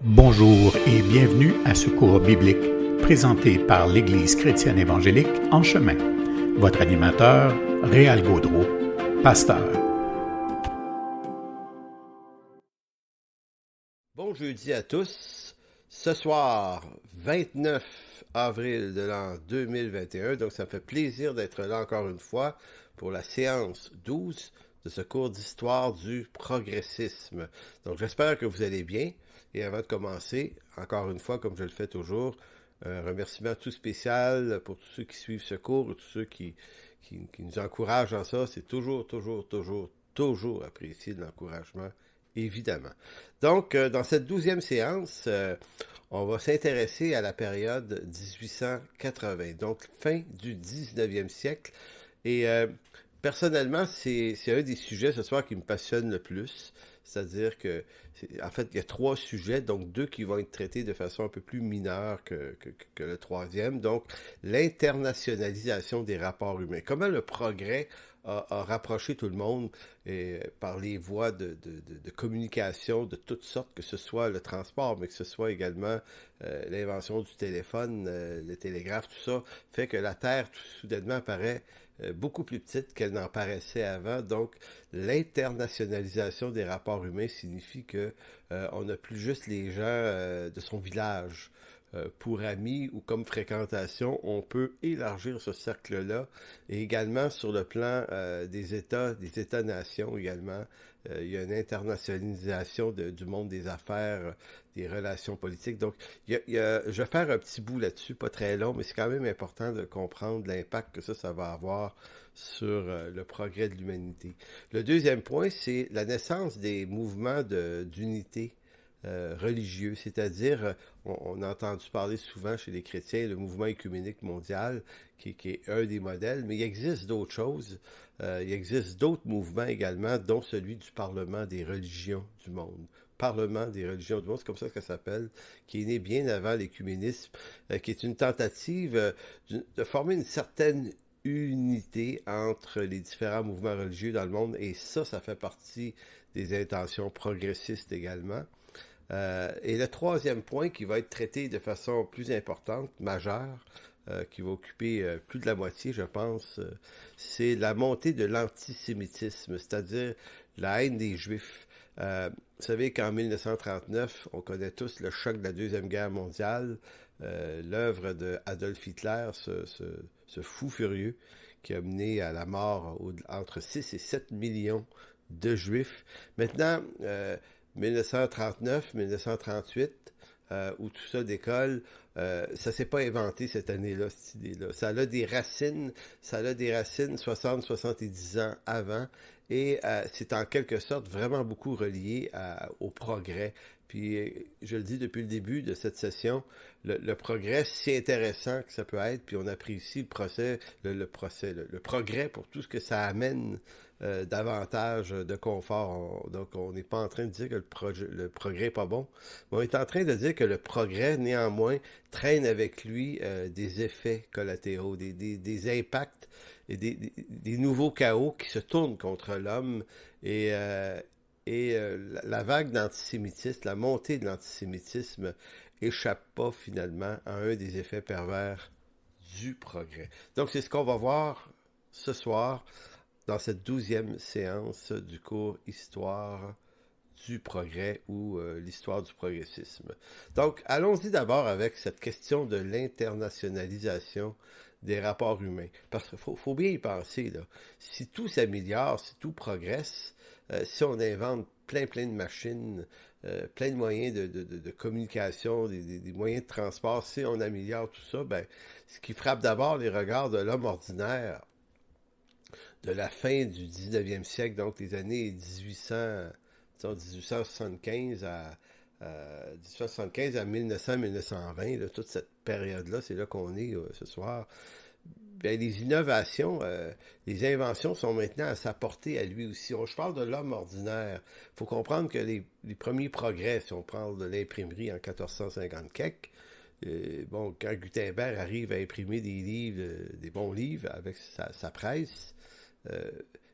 Bonjour et bienvenue à ce cours biblique présenté par l'Église chrétienne évangélique En Chemin. Votre animateur, Réal Gaudreau, pasteur. Bon jeudi à tous. Ce soir, 29 avril de l'an 2021, donc ça me fait plaisir d'être là encore une fois pour la séance 12 de ce cours d'histoire du progressisme. Donc j'espère que vous allez bien. Et avant de commencer, encore une fois, comme je le fais toujours, un remerciement tout spécial pour tous ceux qui suivent ce cours, tous ceux qui nous encouragent en ça. C'est toujours apprécié de l'encouragement, évidemment. Donc, dans cette 12e séance, on va s'intéresser à la période 1880, donc fin du 19e siècle. Et personnellement, c'est un des sujets ce soir qui me passionne le plus. C'est-à-dire que, en fait, il y a 3 sujets, donc 2 qui vont être traités de façon un peu plus mineure que le troisième. Donc, l'internationalisation des rapports humains. Comment le progrès a rapproché tout le monde par les voies de communication de toutes sortes, que ce soit le transport, mais que ce soit également l'invention du téléphone, le télégraphe, tout ça, fait que la Terre, tout soudainement, apparaît beaucoup plus petite qu'elle n'en paraissait avant. Donc, l'internationalisation des rapports humains signifie que on n'a plus juste les gens de son village pour amis ou comme fréquentation. On peut élargir ce cercle-là et également sur le plan des États-nations également. Il y a une internationalisation du monde des affaires, des relations politiques. Donc, je vais faire un petit bout là-dessus, pas très long, mais c'est quand même important de comprendre l'impact que ça va avoir sur le progrès de l'humanité. Le deuxième point, c'est la naissance des mouvements d'unité religieux, c'est-à-dire, on a entendu parler souvent chez les chrétiens, le mouvement œcuménique mondial, qui est un des modèles, mais il existe d'autres choses. Il existe d'autres mouvements également, dont celui du Parlement des religions du monde. Parlement des religions du monde, c'est comme ça que ça s'appelle, qui est né bien avant l'écuménisme, qui est une tentative de former une certaine unité entre les différents mouvements religieux dans le monde, et ça fait partie des intentions progressistes également. Et le troisième point qui va être traité de façon plus importante, majeure, qui va occuper plus de la moitié, je pense, c'est la montée de l'antisémitisme, c'est-à-dire la haine des Juifs. Vous savez qu'en 1939, on connaît tous le choc de la Deuxième Guerre mondiale, l'œuvre de Adolf Hitler, ce fou furieux qui a mené à la mort entre 6 et 7 millions de Juifs. Maintenant, 1939, 1938, où tout ça décolle, ça s'est pas inventé cette année-là, cette idée-là. Ça a des racines 60-70 ans avant, et c'est en quelque sorte vraiment beaucoup relié au progrès. Puis, je le dis depuis le début de cette session, le progrès, si intéressant que ça peut être, puis on apprécie le progrès pour tout ce que ça amène davantage de confort. Donc, on n'est pas en train de dire que le progrès n'est pas bon, mais on est en train de dire que le progrès, néanmoins, traîne avec lui des effets collatéraux, des impacts et des nouveaux chaos qui se tournent contre l'homme. Et la vague d'antisémitisme, la montée de l'antisémitisme échappe pas finalement à un des effets pervers du progrès. Donc, c'est ce qu'on va voir ce soir dans cette 12e séance du cours Histoire du progrès ou l'histoire du progressisme. Donc, allons-y d'abord avec cette question de l'internationalisation des rapports humains. Parce qu'il faut bien y penser, là. Si tout s'améliore, si tout progresse, si on invente plein de machines, plein de moyens de communication, des moyens de transport, si on améliore tout ça, ben, ce qui frappe d'abord les regards de l'homme ordinaire de la fin du 19e siècle, donc les années 1875 à 1900-1920, là, toute cette période-là, c'est là qu'on est ce soir. Bien, les innovations, les inventions sont maintenant à sa portée à lui aussi. Je parle de l'homme ordinaire. Il faut comprendre que les premiers progrès, si on parle de l'imprimerie en 1450 quelque, bon, quand Gutenberg arrive à imprimer des livres, des bons livres avec sa presse,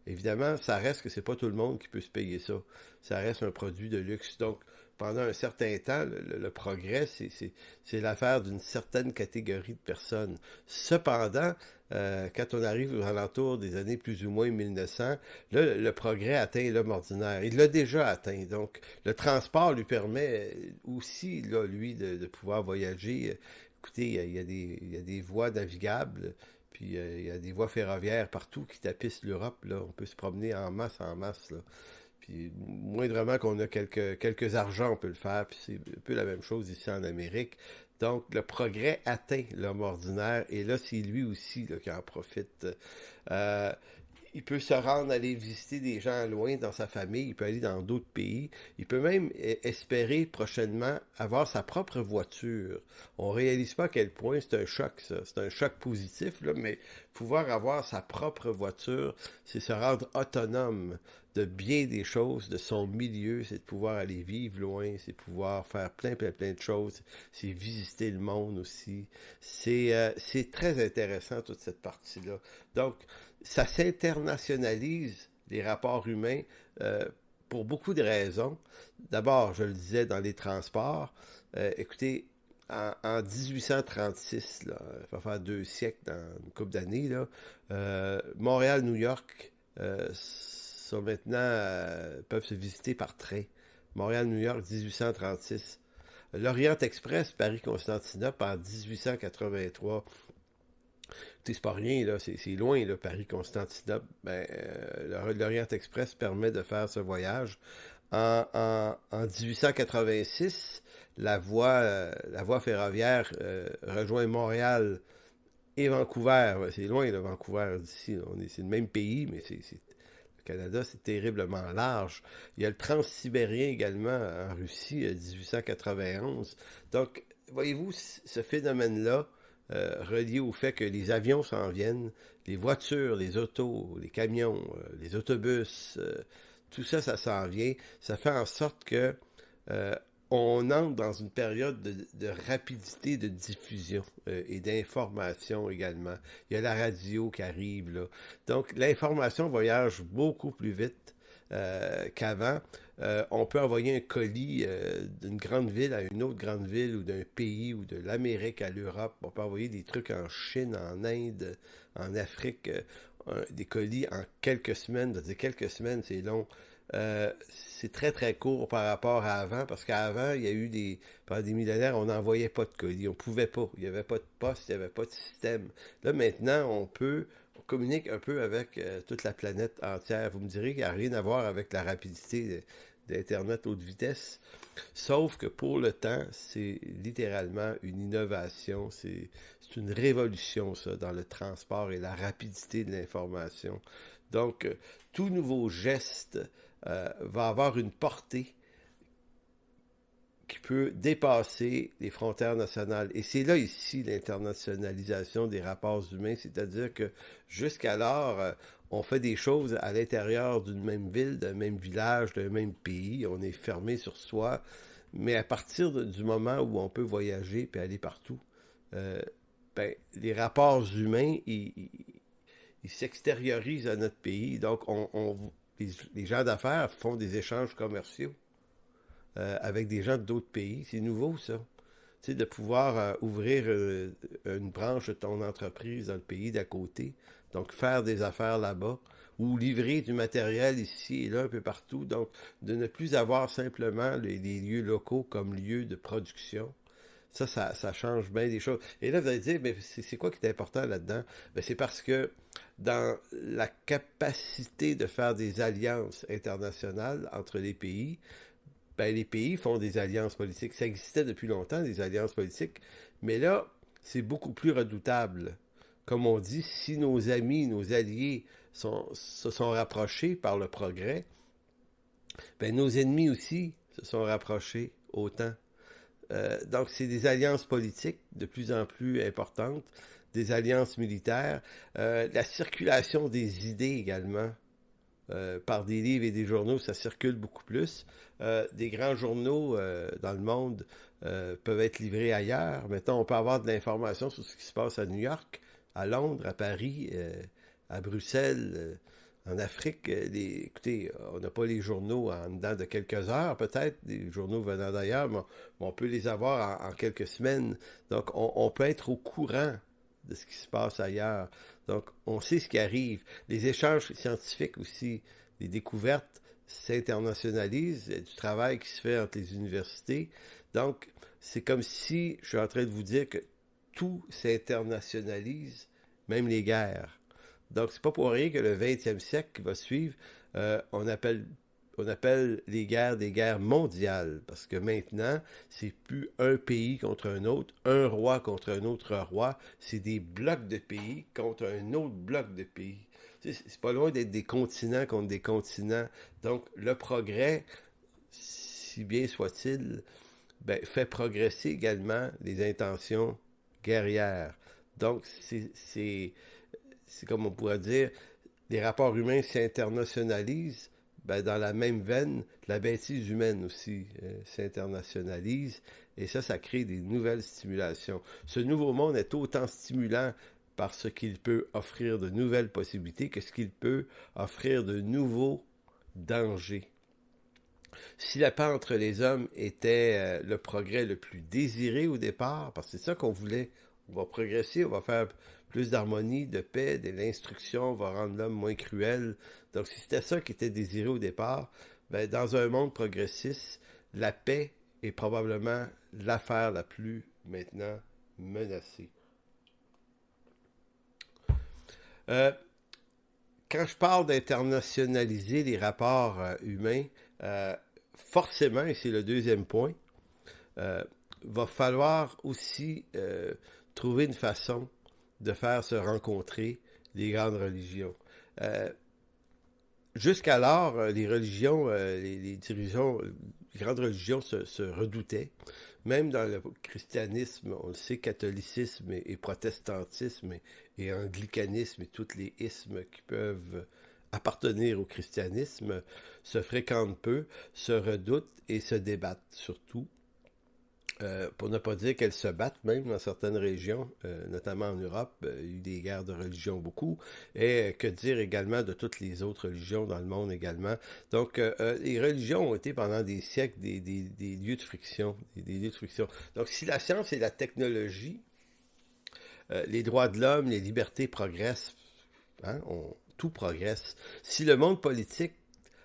évidemment, ça reste que c'est pas tout le monde qui peut se payer ça. Ça reste un produit de luxe. Donc, pendant un certain temps, le progrès, c'est l'affaire d'une certaine catégorie de personnes. Cependant, quand on arrive aux alentours des années plus ou moins 1900, là, le progrès atteint l'homme ordinaire. Il l'a déjà atteint. Donc, le transport lui permet aussi, là, lui, de pouvoir voyager. Écoutez, il y a des voies navigables, puis il y a des voies ferroviaires partout qui tapissent l'Europe. Là. On peut se promener en masse, là. Puis moindrement qu'on a quelques argents, on peut le faire. Puis c'est un peu la même chose ici en Amérique. Donc, le progrès atteint l'homme ordinaire. Et là, c'est lui aussi là, qui en profite. Il peut se rendre, aller visiter des gens loin dans sa famille. Il peut aller dans d'autres pays. Il peut même espérer prochainement avoir sa propre voiture. On réalise pas à quel point c'est un choc, ça. C'est un choc positif, là, mais pouvoir avoir sa propre voiture, c'est se rendre autonome de bien des choses, de son milieu, c'est de pouvoir aller vivre loin, c'est pouvoir faire plein de choses, c'est visiter le monde aussi. C'est très intéressant, toute cette partie-là. Donc, ça s'internationalise, les rapports humains, pour beaucoup de raisons. D'abord, je le disais, dans les transports. Écoutez, en 1836, là, ça va faire 2 siècles dans une couple d'années, là, Montréal-New York sont maintenant peuvent se visiter par train. Montréal-New York, 1836. L'Orient Express, Paris-Constantinople, en 1883. C'est pas rien, là, c'est loin, là, Paris-Constantinople. L'Orient Express permet de faire ce voyage. En 1886, la voie ferroviaire rejoint Montréal et Vancouver. C'est loin, là, Vancouver, d'ici. C'est le même pays, mais le Canada, c'est terriblement large. Il y a le transsibérien également en Russie, 1891. Donc, voyez-vous, ce phénomène-là, relié au fait que les avions s'en viennent, les voitures, les autos, les camions, les autobus, tout ça, ça s'en vient. Ça fait en sorte que on entre dans une période de rapidité de diffusion et d'information également. Il y a la radio qui arrive, là. Donc, l'information voyage beaucoup plus vite qu'avant. On peut envoyer un colis d'une grande ville à une autre grande ville ou d'un pays ou de l'Amérique à l'Europe. On peut envoyer des trucs en Chine, en Inde, en Afrique, des colis en quelques semaines. Quelques semaines, c'est long. C'est très très court par rapport à avant, parce qu'avant, il y a eu pendant des millénaires, on n'envoyait pas de colis, on pouvait pas, il n'y avait pas de poste, il n'y avait pas de système. Là maintenant, on communique un peu avec toute la planète entière. Vous me direz qu'il n'y a rien à voir avec la rapidité d'Internet haute vitesse, sauf que pour le temps, c'est littéralement une innovation, c'est une révolution, ça, dans le transport et la rapidité de l'information. Donc, tout nouveau geste va avoir une portée qui peut dépasser les frontières nationales. Et c'est là, ici, l'internationalisation des rapports humains, c'est-à-dire que jusqu'alors, on fait des choses à l'intérieur d'une même ville, d'un même village, d'un même pays, on est fermé sur soi, mais à partir du moment où on peut voyager puis aller partout, les rapports humains, ils s'extériorisent à notre pays, donc les gens d'affaires font des échanges commerciaux avec des gens d'autres pays. C'est nouveau, ça. Tu sais, de pouvoir ouvrir une branche de ton entreprise dans le pays d'à côté, donc faire des affaires là-bas, ou livrer du matériel ici et là, un peu partout. Donc, de ne plus avoir simplement les lieux locaux comme lieux de production. Ça change bien des choses. Et là, vous allez dire, mais c'est quoi qui est important là-dedans? Ben, c'est parce que dans la capacité de faire des alliances internationales entre les pays, ben, les pays font des alliances politiques. Ça existait depuis longtemps, des alliances politiques, mais là, c'est beaucoup plus redoutable. Comme on dit, si nos amis, nos alliés se sont rapprochés par le progrès, ben, nos ennemis aussi se sont rapprochés autant. Donc, c'est des alliances politiques de plus en plus importantes, des alliances militaires, la circulation des idées également, par des livres et des journaux, ça circule beaucoup plus. Des grands journaux dans le monde peuvent être livrés ailleurs. Mettons, on peut avoir de l'information sur ce qui se passe à New York, à Londres, à Paris, à Bruxelles, En Afrique, écoutez, on n'a pas les journaux en dedans de quelques heures, peut-être, des journaux venant d'ailleurs, mais on peut les avoir en quelques semaines. Donc, on peut être au courant de ce qui se passe ailleurs. Donc, on sait ce qui arrive. Les échanges scientifiques aussi, les découvertes s'internationalisent, il y a du travail qui se fait entre les universités. Donc, c'est comme si je suis en train de vous dire que tout s'internationalise, même les guerres. Donc, c'est pas pour rien que le 20e siècle qui va suivre, on appelle les guerres des guerres mondiales, parce que maintenant, c'est plus un pays contre un autre, un roi contre un autre roi, c'est des blocs de pays contre un autre bloc de pays. C'est pas loin d'être des continents contre des continents. Donc, le progrès, si bien soit-il, ben, fait progresser également les intentions guerrières. Donc, c'est comme on pourrait dire, les rapports humains s'internationalisent, ben, dans la même veine, la bêtise humaine aussi s'internationalise, et ça crée des nouvelles stimulations. Ce nouveau monde est autant stimulant parce qu'il peut offrir de nouvelles possibilités que ce qu'il peut offrir de nouveaux dangers. Si la paix entre les hommes était le progrès le plus désiré au départ, parce que c'est ça qu'on voulait, on va progresser, on va faire plus d'harmonie, de paix, de l'instruction va rendre l'homme moins cruel. Donc si c'était ça qui était désiré au départ, ben, dans un monde progressiste, la paix est probablement l'affaire la plus maintenant menacée. Quand je parle d'internationaliser les rapports humains, forcément, et c'est le deuxième point, va falloir aussi trouver une façon de faire se rencontrer les grandes religions. Jusqu'alors, les religions, les dirigeants, les grandes religions se redoutaient. Même dans le christianisme, on le sait, catholicisme et protestantisme et anglicanisme et tous les ismes qui peuvent appartenir au christianisme se fréquentent peu, se redoutent et se débattent surtout. Pour ne pas dire qu'elles se battent même dans certaines régions, notamment en Europe, il y a eu des guerres de religion beaucoup, et que dire également de toutes les autres religions dans le monde également. Donc, les religions ont été pendant des siècles des lieux de friction, des lieux de friction. Donc, si la science et la technologie, les droits de l'homme, les libertés progressent, hein, tout progresse. Si le monde politique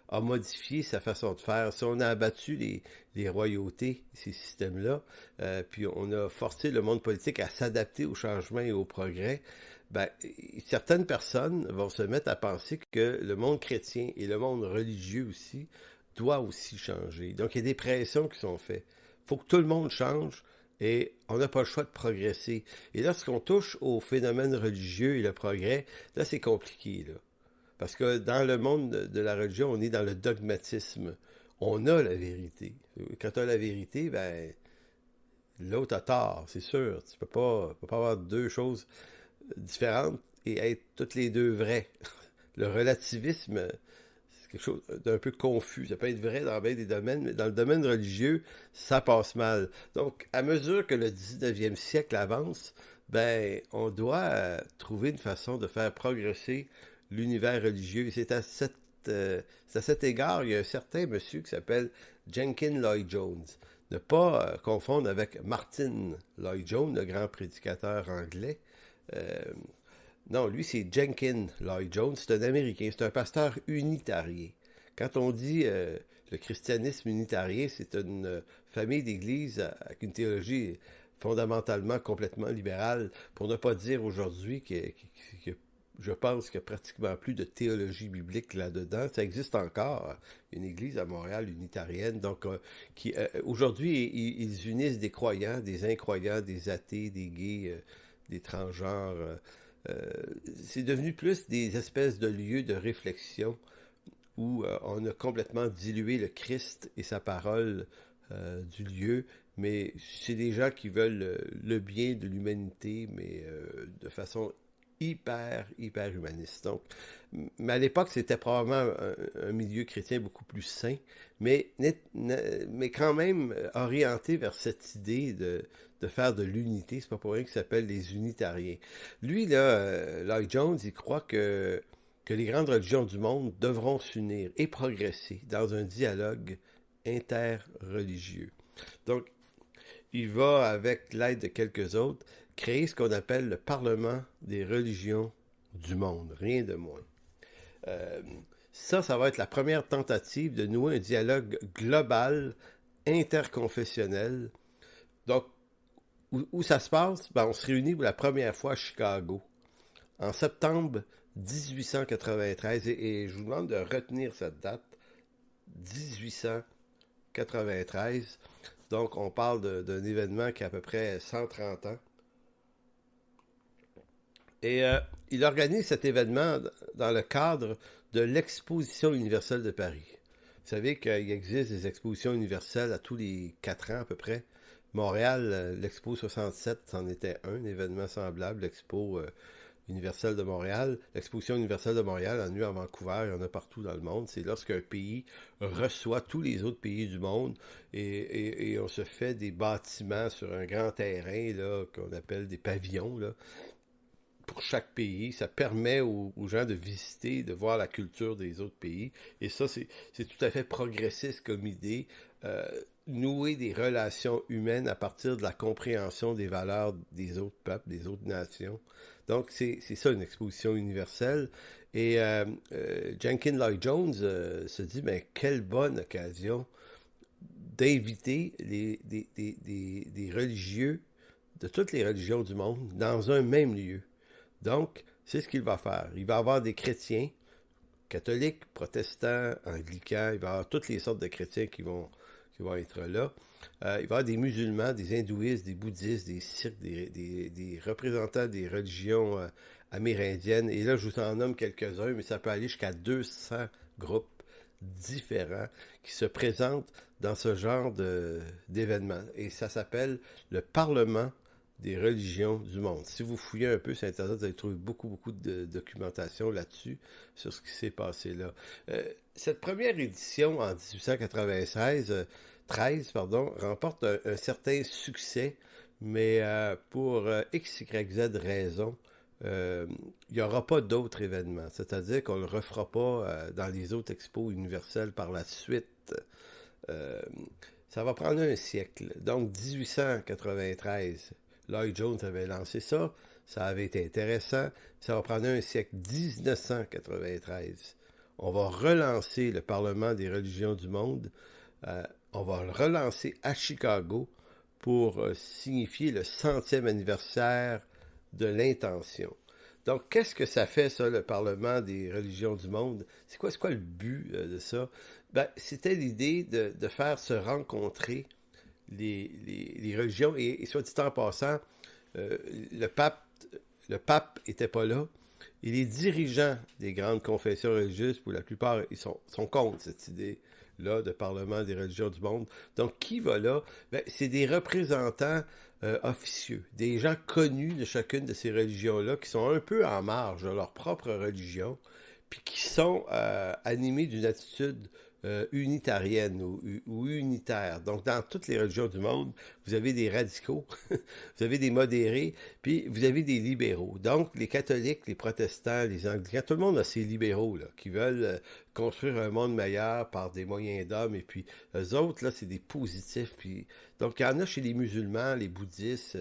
a modifié sa façon de faire, si on a abattu les royautés, ces systèmes-là, puis on a forcé le monde politique à s'adapter au changement et au progrès, ben, certaines personnes vont se mettre à penser que le monde chrétien et le monde religieux aussi doit aussi changer. Donc, il y a des pressions qui sont faites. Il faut que tout le monde change et on n'a pas le choix de progresser. Et lorsqu'on touche au phénomène religieux et le progrès, là, c'est compliqué, là. Parce que dans le monde de la religion, on est dans le dogmatisme. On a la vérité. Quand tu as la vérité, ben, l'autre a tort, c'est sûr. Tu peux pas avoir deux choses différentes et être toutes les deux vraies. Le relativisme, c'est quelque chose d'un peu confus. Ça peut être vrai dans bien des domaines, mais dans le domaine religieux, ça passe mal. Donc, à mesure que le 19e siècle avance, ben, on doit trouver une façon de faire progresser l'univers religieux. Et c'est à cet égard, il y a un certain monsieur qui s'appelle Jenkin Lloyd-Jones. Ne pas confondre avec Martin Lloyd-Jones, le grand prédicateur anglais. Non, lui, c'est Jenkin Lloyd-Jones. C'est un Américain. C'est un pasteur unitarien. Quand on dit le christianisme unitarien, c'est une famille d'églises avec une théologie fondamentalement complètement libérale, pour ne pas dire aujourd'hui que je pense qu'il n'y a pratiquement plus de théologie biblique là-dedans. Ça existe encore, une église à Montréal unitarienne, donc qui aujourd'hui, ils unissent des croyants, des incroyants, des athées, des gays, des transgenres. C'est devenu plus des espèces de lieux de réflexion où on a complètement dilué le Christ et sa parole du lieu, mais c'est des gens qui veulent le bien de l'humanité, mais de façon hyper humaniste. Donc, mais à l'époque, c'était probablement un milieu chrétien beaucoup plus sain, mais quand même orienté vers cette idée de faire de l'unité. C'est pas pour rien qu'il s'appelle les unitariens. Lui, là, Lloyd Jones, il croit que que les grandes religions du monde devront s'unir et progresser dans un dialogue interreligieux. Donc, il va, avec l'aide de quelques autres, créer ce qu'on appelle le Parlement des religions du monde, rien de moins. Ça va être la première tentative de nouer un dialogue global, interconfessionnel. Donc, où ça se passe? Ben, on se réunit pour la première fois à Chicago, en septembre 1893, et je vous demande de retenir cette date, 1893. Donc, on parle d'un événement qui a à peu près 130 ans. Et il organise cet événement dans le cadre de l'Exposition universelle de Paris. Vous savez qu'il existe des expositions universelles à tous les 4 ans à peu près. Montréal, l'Expo 67, c'en était un événement semblable, l'Expo universelle de Montréal. L'exposition universelle de Montréal en a eu à Vancouver, il y en a partout dans le monde. C'est lorsqu'un pays reçoit tous les autres pays du monde et on se fait des bâtiments sur un grand terrain là, qu'on appelle des pavillons là, pour chaque pays. Ça permet aux gens de visiter, de voir la culture des autres pays. Et ça, c'est tout à fait progressiste comme idée. Nouer des relations humaines à partir de la compréhension des valeurs des autres peuples, des autres nations. Donc, c'est ça une exposition universelle. Et Jenkins Lloyd Jones se dit, mais quelle bonne occasion d'inviter des religieux de toutes les religions du monde dans un même lieu. Donc, c'est ce qu'il va faire. Il va avoir des chrétiens, catholiques, protestants, anglicans, il va avoir toutes les sortes de chrétiens qui vont être là. Il va y avoir des musulmans, des hindouistes, des bouddhistes, des sikhs, des représentants des religions amérindiennes. Et là, je vous en nomme quelques-uns, mais ça peut aller jusqu'à 200 groupes différents qui se présentent dans ce genre d'événement. Et ça s'appelle le Parlement des religions du monde. Si vous fouillez un peu sur Internet, vous allez trouver beaucoup de documentation là-dessus, sur ce qui s'est passé là. Cette première édition en 1896, 13, remporte un certain succès, mais pour X, Y, Z raison, il n'y aura pas d'autres événements. C'est-à-dire qu'on ne le refera pas dans les autres expos universelles par la suite. Ça va prendre un siècle. Donc, 1893, Lloyd Jones avait lancé ça. Ça avait été intéressant. Ça va prendre un siècle. 1993. On va relancer le Parlement des religions du monde. On va le relancer à Chicago pour signifier le 100e anniversaire de l'intention. Donc, qu'est-ce que ça fait, ça, le Parlement des religions du monde? C'est quoi le but de ça? Ben, c'était l'idée de faire se rencontrer les religions. Et soit dit en passant, le pape était pas là. Et les dirigeants des grandes confessions religieuses, pour la plupart, ils sont contre cette idée-là de Parlement des religions du monde. Donc, qui va là? Ben, c'est des représentants officieux, des gens connus de chacune de ces religions-là, qui sont un peu en marge de leur propre religion, puis qui sont animés d'une attitude unitarienne ou unitaire. Donc, dans toutes les religions du monde, vous avez des radicaux, vous avez des modérés, puis vous avez des libéraux. Donc, les catholiques, les protestants, les anglicans, tout le monde a ces libéraux là, qui veulent construire un monde meilleur par des moyens d'hommes. Et puis, eux autres, là, c'est des positifs. Puis, donc, il y en a chez les musulmans, les bouddhistes,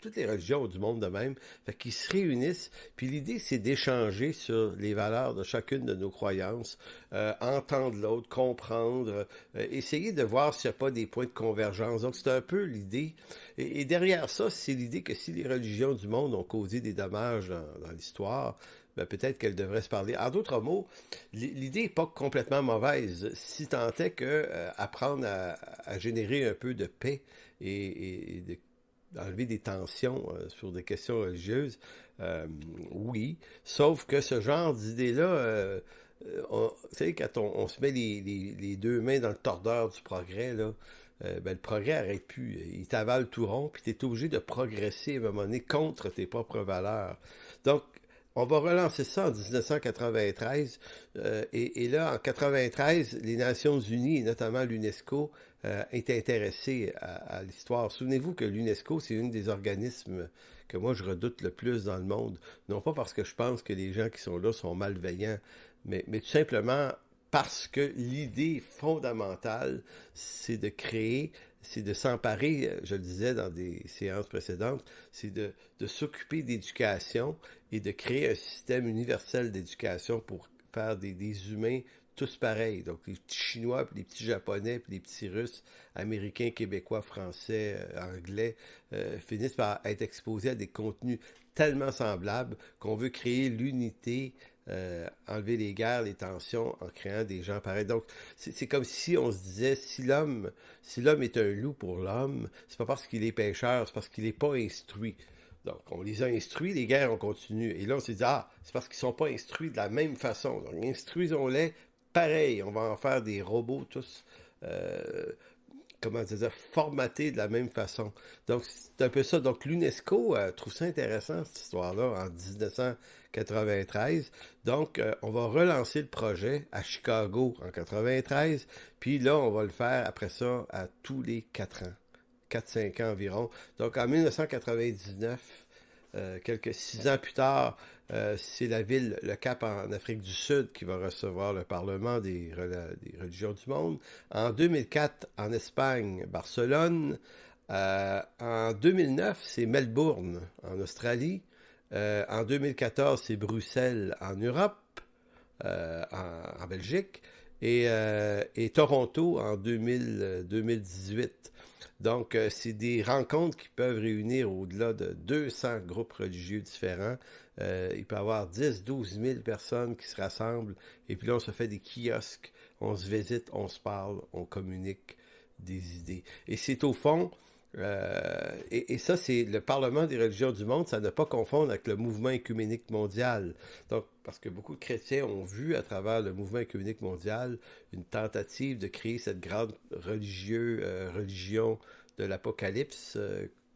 toutes les religions du monde de même. Fait qu'ils se réunissent. Puis l'idée, c'est d'échanger sur les valeurs de chacune de nos croyances, entendre l'autre, comprendre, essayer de voir s'il n'y a pas des points de convergence. Donc, c'est un peu l'idée. Et derrière ça, c'est l'idée que si les religions du monde ont causé des dommages dans l'histoire, ben peut-être qu'elles devraient se parler. En d'autres mots, l'idée n'est pas complètement mauvaise, si tant est que apprendre à générer un peu de paix et d'enlever des tensions sur des questions religieuses, oui. Sauf que ce genre d'idée-là, vous savez, quand on se met les deux mains dans le tordeur du progrès, là, ben, le progrès n'arrête plus. Il t'avale tout rond, puis tu es obligé de progresser à un moment donné contre tes propres valeurs. Donc, on va relancer ça en 1993. Et là, en 93, les Nations Unies, et notamment l'UNESCO, est intéressée à l'histoire. Souvenez-vous que l'UNESCO, c'est un des organismes que moi je redoute le plus dans le monde. Non pas parce que je pense que les gens qui sont là sont malveillants, mais tout simplement parce que l'idée fondamentale, c'est de créer, c'est de s'emparer, je le disais dans des séances précédentes, c'est de s'occuper d'éducation et de créer un système universel d'éducation pour faire des humains tous pareils. Donc les petits Chinois, puis les petits Japonais, puis les petits Russes, Américains, Québécois, Français, Anglais, finissent par être exposés à des contenus tellement semblables qu'on veut créer l'unité, enlever les guerres, les tensions en créant des gens pareils. Donc, c'est comme si on se disait, si l'homme est un loup pour l'homme, c'est pas parce qu'il est pécheur, c'est parce qu'il n'est pas instruit. Donc, on les a instruits, les guerres ont continué. Et là, on s'est dit, c'est parce qu'ils sont pas instruits de la même façon. Donc, instruisons-les pareil. On va en faire des robots tous, formatés de la même façon. Donc, c'est un peu ça. Donc, l'UNESCO trouve ça intéressant, cette histoire-là, en 1993. Donc, on va relancer le projet à Chicago en 93. Puis là, on va le faire après ça à tous les 4 ans. 4-5 ans environ. Donc, en 1999, quelques 6 ans plus tard, c'est la ville, le Cap en Afrique du Sud, qui va recevoir le Parlement des religions du monde. En 2004, en Espagne, Barcelone. En 2009, c'est Melbourne, en Australie. En 2014, c'est Bruxelles, en Europe, en Belgique. Et Toronto, en 2018. Donc, c'est des rencontres qui peuvent réunir au-delà de 200 groupes religieux différents. Il peut y avoir 10-12 000 personnes qui se rassemblent. Et puis là, on se fait des kiosques, on se visite, on se parle, on communique des idées. Et c'est au fond, et ça, c'est le Parlement des religions du monde, ça ne pas confondre avec le mouvement œcuménique mondial. Donc, parce que beaucoup de chrétiens ont vu à travers le mouvement œcuménique mondial une tentative de créer cette grande religion de l'Apocalypse,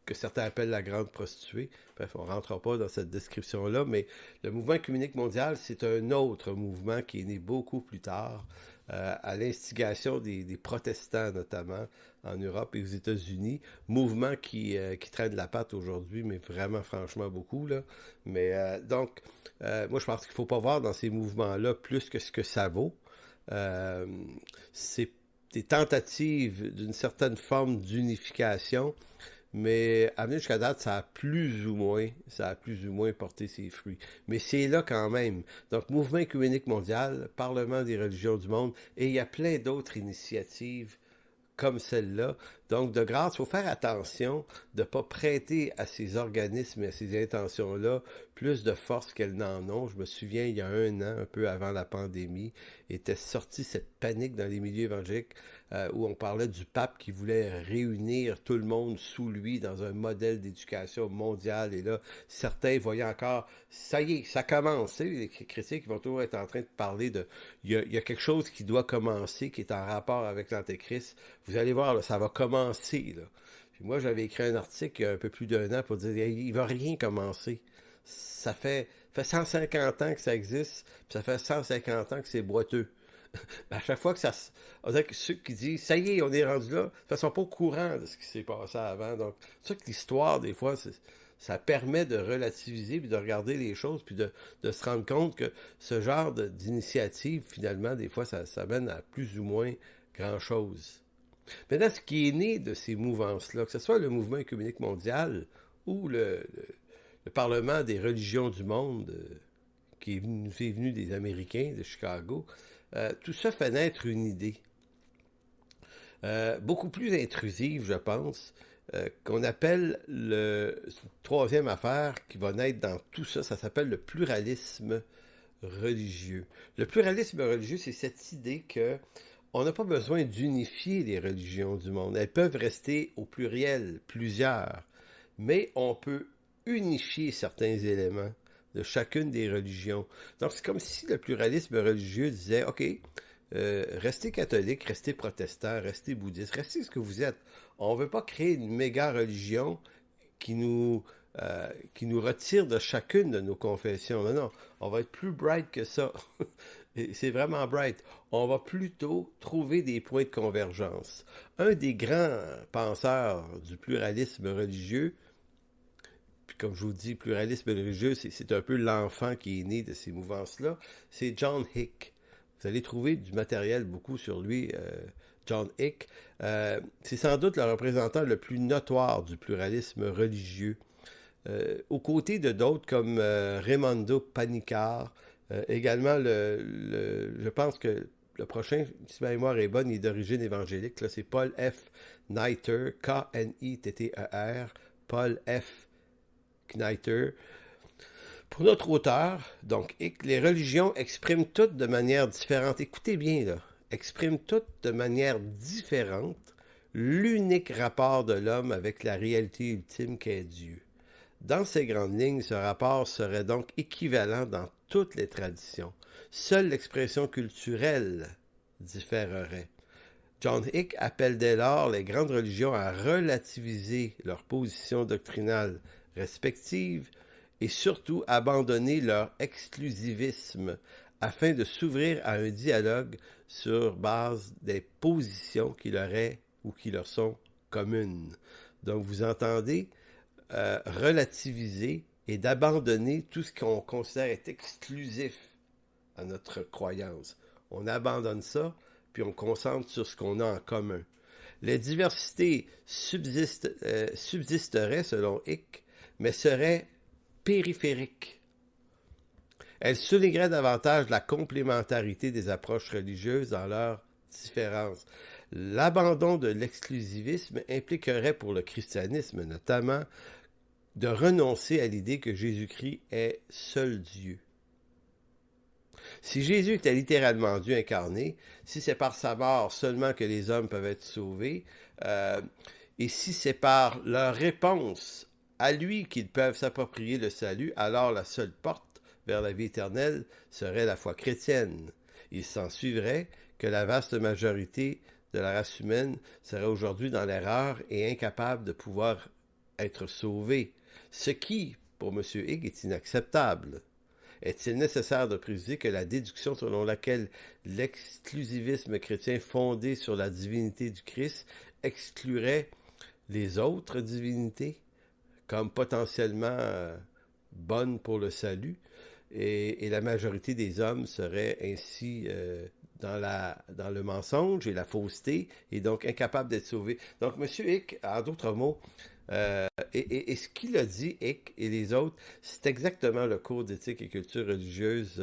que certains appellent la grande prostituée. Bref, on ne rentrera pas dans cette description-là, mais le mouvement œcuménique mondial, c'est un autre mouvement qui est né beaucoup plus tard, à l'instigation des protestants notamment, en Europe et aux États-Unis. Mouvement qui traîne la patte aujourd'hui, mais vraiment, franchement, beaucoup, là. Mais donc, moi, je pense qu'il ne faut pas voir dans ces mouvements-là plus que ce que ça vaut. C'est des tentatives d'une certaine forme d'unification, mais à venir jusqu'à date, ça a plus ou moins porté ses fruits. Mais c'est là quand même. Donc, Mouvement œcuménique mondial, Parlement des religions du monde, et il y a plein d'autres initiatives comme celle-là. Donc, de grâce, il faut faire attention de ne pas prêter à ces organismes et à ces intentions-là plus de force qu'elles n'en ont. Je me souviens, il y a 1 an, un peu avant la pandémie, était sortie cette panique dans les milieux évangéliques où on parlait du pape qui voulait réunir tout le monde sous lui dans un modèle d'éducation mondiale. Et là, certains voyaient encore, ça y est, ça commence. Les chrétiens qui vont toujours être en train de parler de, il y a quelque chose qui doit commencer, qui est en rapport avec l'Antéchrist. Vous allez voir, là, ça va commencer. Là. Puis moi, j'avais écrit un article il y a un peu plus d'1 an pour dire, il ne va rien commencer. Ça fait 150 ans que ça existe, puis ça fait 150 ans que c'est boiteux. À chaque fois que ça... On dirait que ceux qui disent « ça y est, on est rendu là », ils ne sont pas au courant de ce qui s'est passé avant. Donc, c'est ça que l'histoire, des fois, ça permet de relativiser, puis de regarder les choses, puis de se rendre compte que ce genre d'initiative, finalement, des fois, ça mène à plus ou moins grand-chose. Maintenant, ce qui est né de ces mouvances-là, que ce soit le mouvement œcuménique mondial ou le Parlement des religions du monde, qui est venu des Américains de Chicago, tout ça fait naître une idée beaucoup plus intrusive, je pense, qu'on appelle une troisième affaire qui va naître dans tout ça. Ça s'appelle le pluralisme religieux. Le pluralisme religieux, c'est cette idée que on n'a pas besoin d'unifier les religions du monde. Elles peuvent rester au pluriel, plusieurs, mais on peut unifier certains éléments de chacune des religions. Donc, c'est comme si le pluralisme religieux disait, OK, restez catholique, restez protestant, restez bouddhiste, restez ce que vous êtes. On ne veut pas créer une méga religion qui nous qui nous retire de chacune de nos confessions. Non, non, on va être plus bright que ça. Et c'est vraiment bright. On va plutôt trouver des points de convergence. Un des grands penseurs du pluralisme religieux, puis comme je vous dis, pluralisme religieux, c'est un peu l'enfant qui est né de ces mouvances-là, c'est John Hick. Vous allez trouver du matériel beaucoup sur lui, John Hick. C'est sans doute le représentant le plus notoire du pluralisme religieux. Aux côtés de d'autres comme Raimondo Panikkar, également, je pense que le prochain, si ma mémoire est bonne, il est d'origine évangélique. Là, c'est Paul F. Knighter, K-N-I-T-T-E-R, Paul F. Knighter. Pour notre auteur, donc, les religions expriment toutes de manière différente. Écoutez bien, là. Expriment toutes de manière différente l'unique rapport de l'homme avec la réalité ultime qu'est Dieu. Dans ces grandes lignes, ce rapport serait donc équivalent dans toutes les traditions. Seule l'expression culturelle différerait. John Hick appelle dès lors les grandes religions à relativiser leurs positions doctrinales respectives et surtout abandonner leur exclusivisme afin de s'ouvrir à un dialogue sur base des positions qui leur est ou qui leur sont communes. Donc vous entendez, relativiser et d'abandonner tout ce qu'on considère être exclusif à notre croyance. On abandonne ça, puis on concentre sur ce qu'on a en commun. Les diversités subsisteraient, selon Hick, mais seraient périphériques. Elles souligneraient davantage la complémentarité des approches religieuses dans leurs différences. L'abandon de l'exclusivisme impliquerait pour le christianisme notamment de renoncer à l'idée que Jésus-Christ est seul Dieu. Si Jésus était littéralement Dieu incarné, si c'est par sa mort seulement que les hommes peuvent être sauvés, et si c'est par leur réponse à lui qu'ils peuvent s'approprier le salut, alors la seule porte vers la vie éternelle serait la foi chrétienne. Il s'ensuivrait que la vaste majorité de la race humaine serait aujourd'hui dans l'erreur et incapable de pouvoir être sauvée. Ce qui, pour M. Higg, est inacceptable. Est-il nécessaire de préciser que la déduction selon laquelle l'exclusivisme chrétien fondé sur la divinité du Christ exclurait les autres divinités comme potentiellement bonnes pour le salut, et la majorité des hommes serait ainsi dans le mensonge et la fausseté, et donc incapables d'être sauvés. Donc, M. Hick, en d'autres mots, et ce qu'il a dit, Hick et les autres, c'est exactement le cours d'éthique et culture religieuse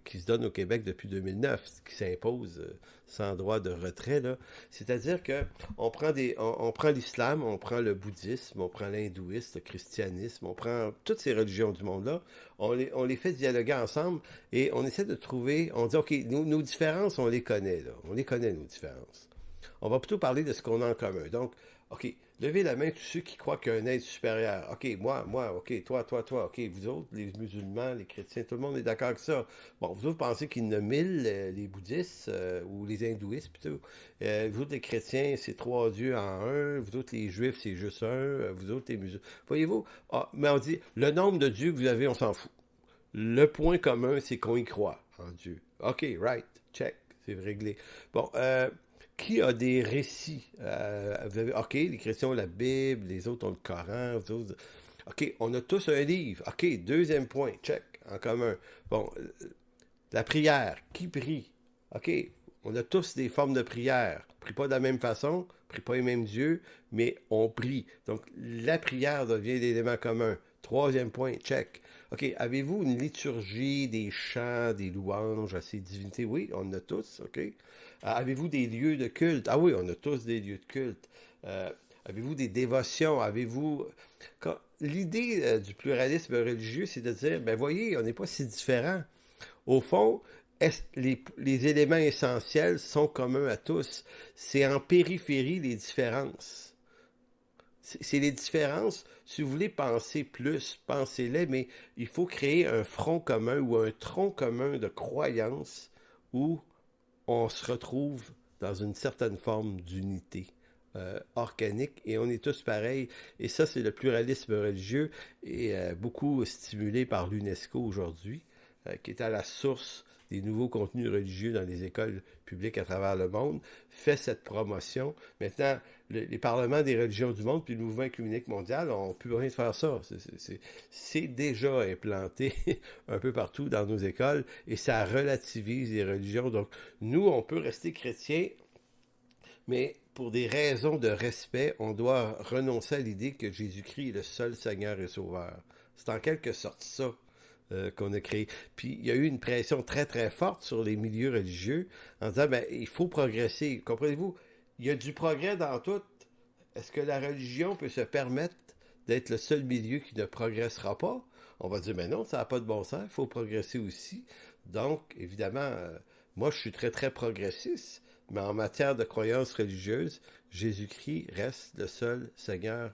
qui se donne au Québec depuis 2009, qui s'impose sans droit de retrait, là. C'est-à-dire que on prend l'islam, on prend le bouddhisme, on prend l'hindouisme, le christianisme, on prend toutes ces religions du monde-là, on les fait dialoguer ensemble et on essaie de trouver, on dit, OK, nos différences, on les connaît, là. On les connaît, nos différences. On va plutôt parler de ce qu'on a en commun. Donc, OK, levez la main tous ceux qui croient qu'il y a un être supérieur. OK, moi, OK, toi, OK, vous autres, les musulmans, les chrétiens, tout le monde est d'accord avec ça. Bon, vous autres pensez qu'il y en a 1000, les bouddhistes, ou les hindouistes plutôt. Vous autres, les chrétiens, c'est 3 dieux en un. Vous autres, les juifs, c'est juste un. Vous autres, les musulmans. Voyez-vous? Ah, mais on dit, le nombre de dieux que vous avez, on s'en fout. Le point commun, c'est qu'on y croit en Dieu. OK, right, check, c'est réglé. Bon, qui a des récits? Vous avez, OK, les chrétiens ont la Bible, les autres ont le Coran. Vous autres, OK, on a tous un livre. OK, deuxième point, check, en commun. Bon, la prière, qui prie? OK, on a tous des formes de prière. On ne prie pas de la même façon, on ne prie pas les mêmes dieux, mais on prie. Donc, la prière devient l'élément commun. Troisième point, check. OK, avez-vous une liturgie, des chants, des louanges à ces divinités? Oui, on en a tous, OK. Avez-vous des lieux de culte? Ah oui, on a tous des lieux de culte. Avez-vous des dévotions? Avez-vous... L'idée du pluralisme religieux, c'est de dire, ben voyez, on n'est pas si différents. Au fond, les éléments essentiels sont communs à tous. C'est en périphérie les différences. C'est les différences. Si vous voulez penser plus, pensez-les, mais il faut créer un front commun ou un tronc commun de croyances où on se retrouve dans une certaine forme d'unité organique et on est tous pareils. Et ça, c'est le pluralisme religieux et beaucoup stimulé par l'UNESCO aujourd'hui, qui est à la source des nouveaux contenus religieux dans les écoles publiques à travers le monde, fait cette promotion. Maintenant, les parlements des religions du monde puis le mouvement œcuménique mondial n'ont plus rien de faire ça. C'est déjà implanté un peu partout dans nos écoles et ça relativise les religions. Donc, nous, on peut rester chrétiens, mais pour des raisons de respect, on doit renoncer à l'idée que Jésus-Christ est le seul Seigneur et Sauveur. C'est en quelque sorte ça qu'on a créé. Puis il y a eu une pression très très forte sur les milieux religieux en disant, ben, il faut progresser. Comprenez-vous? Il y a du progrès dans tout. Est-ce que la religion peut se permettre d'être le seul milieu qui ne progressera pas? On va dire, mais non, ça n'a pas de bon sens, il faut progresser aussi. Donc, évidemment, moi je suis très très progressiste, mais en matière de croyances religieuses, Jésus-Christ reste le seul Seigneur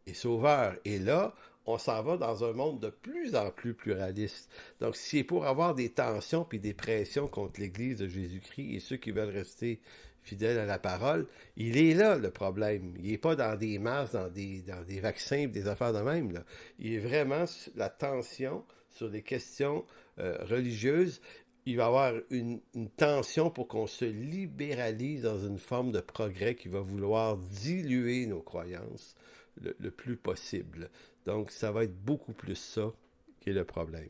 et Sauveur. Et là, on s'en va dans un monde de plus en plus pluraliste. Donc, si c'est pour avoir des tensions puis des pressions contre l'Église de Jésus-Christ et ceux qui veulent rester fidèles à la parole, il est là le problème. Il n'est pas dans des masses, dans des vaccins, des affaires de même, là. Il est vraiment la tension sur des questions religieuses. Il va y avoir une tension pour qu'on se libéralise dans une forme de progrès qui va vouloir diluer nos croyances le plus possible. Donc, ça va être beaucoup plus ça qui est le problème.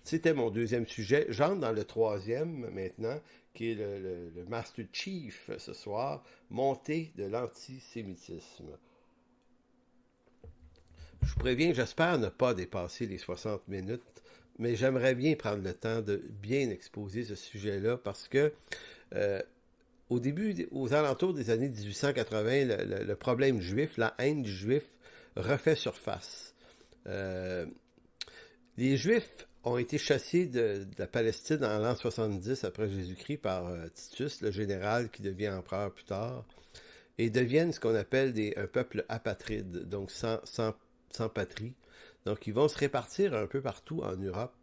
C'était mon deuxième sujet. J'entre dans le troisième maintenant, qui est le Master Chief ce soir, montée de l'antisémitisme. Je vous préviens, j'espère ne pas dépasser les 60 minutes, mais j'aimerais bien prendre le temps de bien exposer ce sujet-là parce que au début, aux alentours des années 1880, le problème juif, la haine du juif refait surface. Les Juifs ont été chassés de la Palestine en l'an 70 après Jésus-Christ par Titus, le général qui devient empereur plus tard, et deviennent ce qu'on appelle un peuple apatride, donc sans patrie. Donc ils vont se répartir un peu partout en Europe,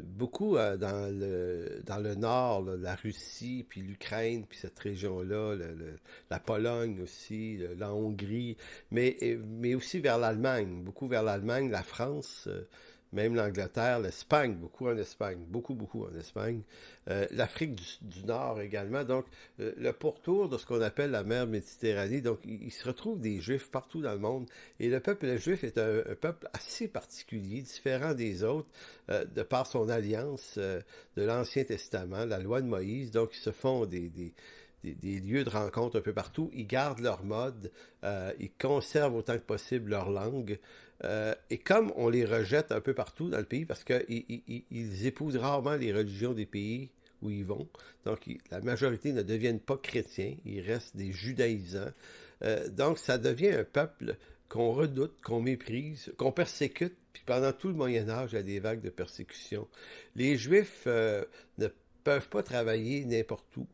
beaucoup dans le nord, là, la Russie, puis l'Ukraine, puis cette région-là, la Pologne aussi, la Hongrie, mais aussi vers l'Allemagne, beaucoup vers l'Allemagne, la France, même l'Angleterre, l'Espagne, beaucoup en Espagne, beaucoup en Espagne, l'Afrique du Nord également, donc le pourtour de ce qu'on appelle la mer Méditerranée, donc il se retrouve des Juifs partout dans le monde, et le peuple juif est un peuple assez particulier, différent des autres, de par son alliance de l'Ancien Testament, la loi de Moïse, donc ils se font des lieux de rencontre un peu partout, ils gardent leur mode, ils conservent autant que possible leur langue, et comme on les rejette un peu partout dans le pays, parce qu'ils épousent rarement les religions des pays où ils vont, donc la majorité ne deviennent pas chrétiens, ils restent des judaïsants, donc ça devient un peuple qu'on redoute, qu'on méprise, qu'on persécute, puis pendant tout le Moyen-Âge, il y a des vagues de persécution. Les Juifs ne peuvent pas travailler n'importe où.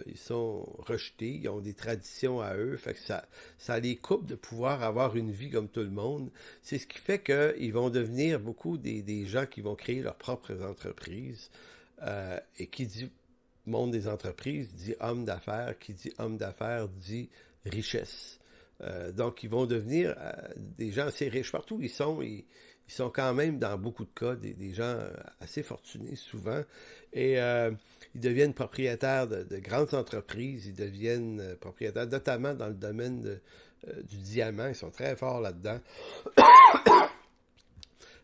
Ils sont rejetés, ils ont des traditions à eux, fait que ça les coupe de pouvoir avoir une vie comme tout le monde. C'est ce qui fait qu'ils vont devenir beaucoup des gens qui vont créer leurs propres entreprises. Et qui dit monde des entreprises dit homme d'affaires, qui dit homme d'affaires dit richesse. Donc ils vont devenir des gens assez riches partout. Ils sont quand même dans beaucoup de cas des gens assez fortunés souvent. Et ils deviennent propriétaires de grandes entreprises, ils deviennent propriétaires, notamment dans le domaine du diamant, ils sont très forts là-dedans.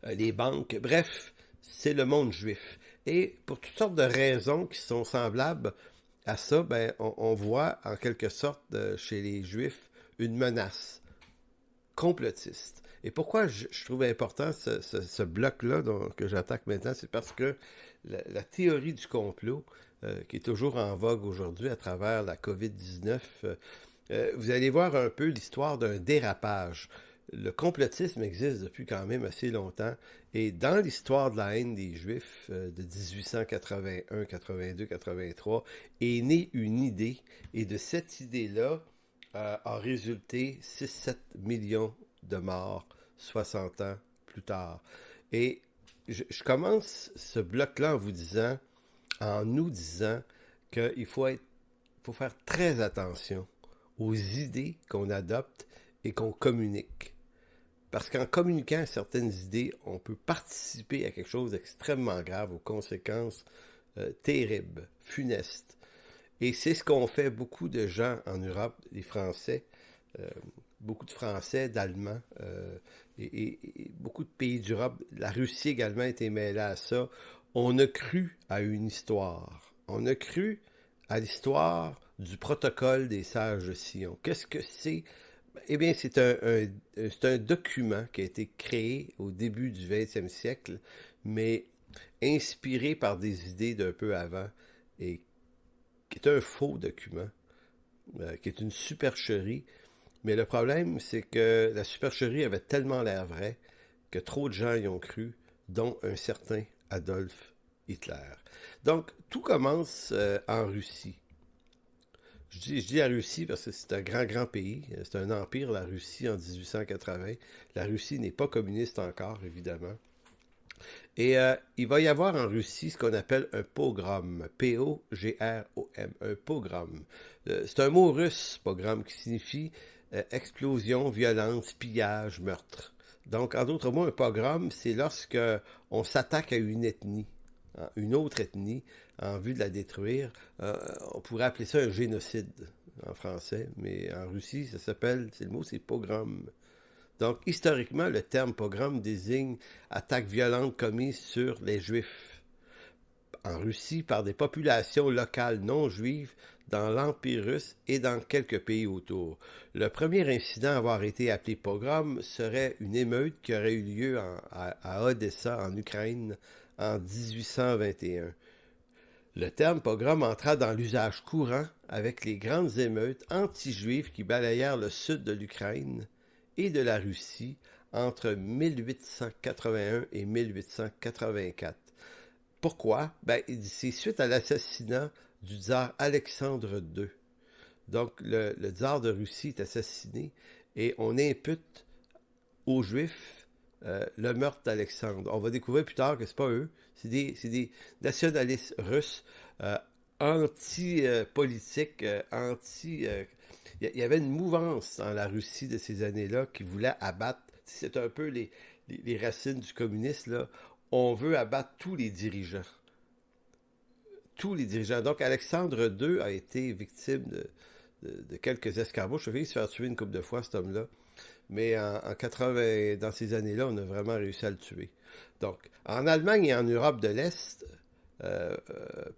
Les banques, bref, c'est le monde juif. Et pour toutes sortes de raisons qui sont semblables à ça, ben, on voit en quelque sorte chez les Juifs une menace complotiste. Et pourquoi je trouve important ce bloc-là que j'attaque maintenant, c'est parce que la théorie du complot, qui est toujours en vogue aujourd'hui à travers la COVID-19, vous allez voir un peu l'histoire d'un dérapage. Le complotisme existe depuis quand même assez longtemps, et dans l'histoire de la haine des Juifs de 1881, 82, 83, est née une idée, et de cette idée-là a résulté 6-7 millions de morts 60 ans plus tard. Et je commence ce bloc-là en nous disant qu'il faut faire très attention aux idées qu'on adopte et qu'on communique. Parce qu'en communiquant certaines idées, on peut participer à quelque chose d'extrêmement grave, aux conséquences terribles, funestes. Et c'est ce qu'ont fait beaucoup de gens en Europe, les Français, beaucoup de Français, d'Allemands, et beaucoup de pays d'Europe. La Russie également a été mêlée à ça. On a cru à une histoire. On a cru à l'histoire du protocole des sages de Sion. Qu'est-ce que c'est? Eh bien, c'est un document qui a été créé au début du 20e siècle, mais inspiré par des idées d'un peu avant, et qui est un faux document, qui est une supercherie. Mais le problème, c'est que la supercherie avait tellement l'air vraie que trop de gens y ont cru, dont un certain Adolf Hitler. Donc, tout commence en Russie. Je dis la Russie parce que c'est un grand pays. C'est un empire, la Russie, en 1880. La Russie n'est pas communiste encore, évidemment. Et il va y avoir en Russie ce qu'on appelle un pogrom. P-O-G-R-O-M. Un pogrom. C'est un mot russe, pogrom, qui signifie explosion, violence, pillage, meurtre. Donc, en d'autres mots, un pogrom, c'est lorsque on s'attaque à une ethnie, une autre ethnie, en vue de la détruire. On pourrait appeler ça un génocide en français, mais en Russie, ça s'appelle, c'est le mot, c'est pogrom. Donc, historiquement, le terme pogrom désigne attaque violente commise sur les Juifs en Russie par des populations locales non juives dans l'Empire russe et dans quelques pays autour. Le premier incident à avoir été appelé pogrom serait une émeute qui aurait eu lieu à Odessa, en Ukraine, en 1821. Le terme pogrom entra dans l'usage courant avec les grandes émeutes anti-juives qui balayèrent le sud de l'Ukraine et de la Russie entre 1881 et 1884. Pourquoi? C'est suite à l'assassinat du tsar Alexandre II. Donc, le tsar de Russie est assassiné et on impute aux Juifs le meurtre d'Alexandre. On va découvrir plus tard que c'est pas eux, c'est des nationalistes russes anti-politiques, il y avait une mouvance dans la Russie de ces années-là qui voulait abattre, c'est un peu les racines du communisme, là. On veut abattre tous les dirigeants. Tous les dirigeants. Donc, Alexandre II a été victime de quelques escarmouches. Je vais se faire tuer une couple de fois, cet homme-là. Mais en 80, dans ces années-là, on a vraiment réussi à le tuer. Donc, en Allemagne et en Europe de l'Est,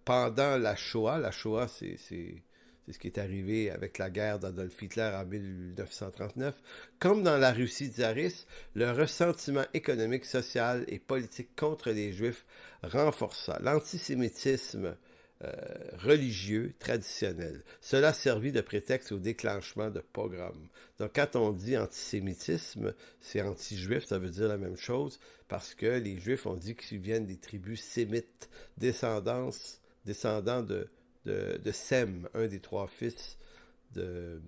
pendant la Shoah, c'est ce qui est arrivé avec la guerre d'Adolf Hitler en 1939, comme dans la Russie tsariste, le ressentiment économique, social et politique contre les Juifs renforça l'antisémitisme religieux traditionnel. Cela servit de prétexte au déclenchement de pogroms. Donc, quand on dit antisémitisme, c'est anti-juif, ça veut dire la même chose, parce que les Juifs ont dit qu'ils viennent des tribus sémites, descendants de Sem, un des trois fils de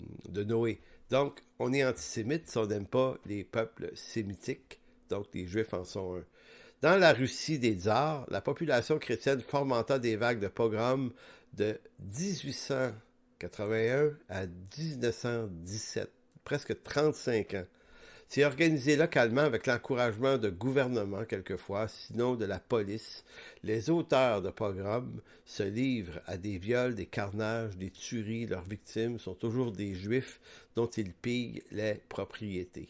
Noé. Donc, on est antisémite si on n'aime pas les peuples sémitiques, donc les Juifs en sont un. Dans la Russie des tsars, la population chrétienne fomenta des vagues de pogroms de 1881 à 1917, presque 35 ans. C'est organisé localement avec l'encouragement de gouvernements quelquefois, sinon de la police. Les auteurs de pogroms se livrent à des viols, des carnages, des tueries. Leurs victimes sont toujours des Juifs dont ils pillent les propriétés.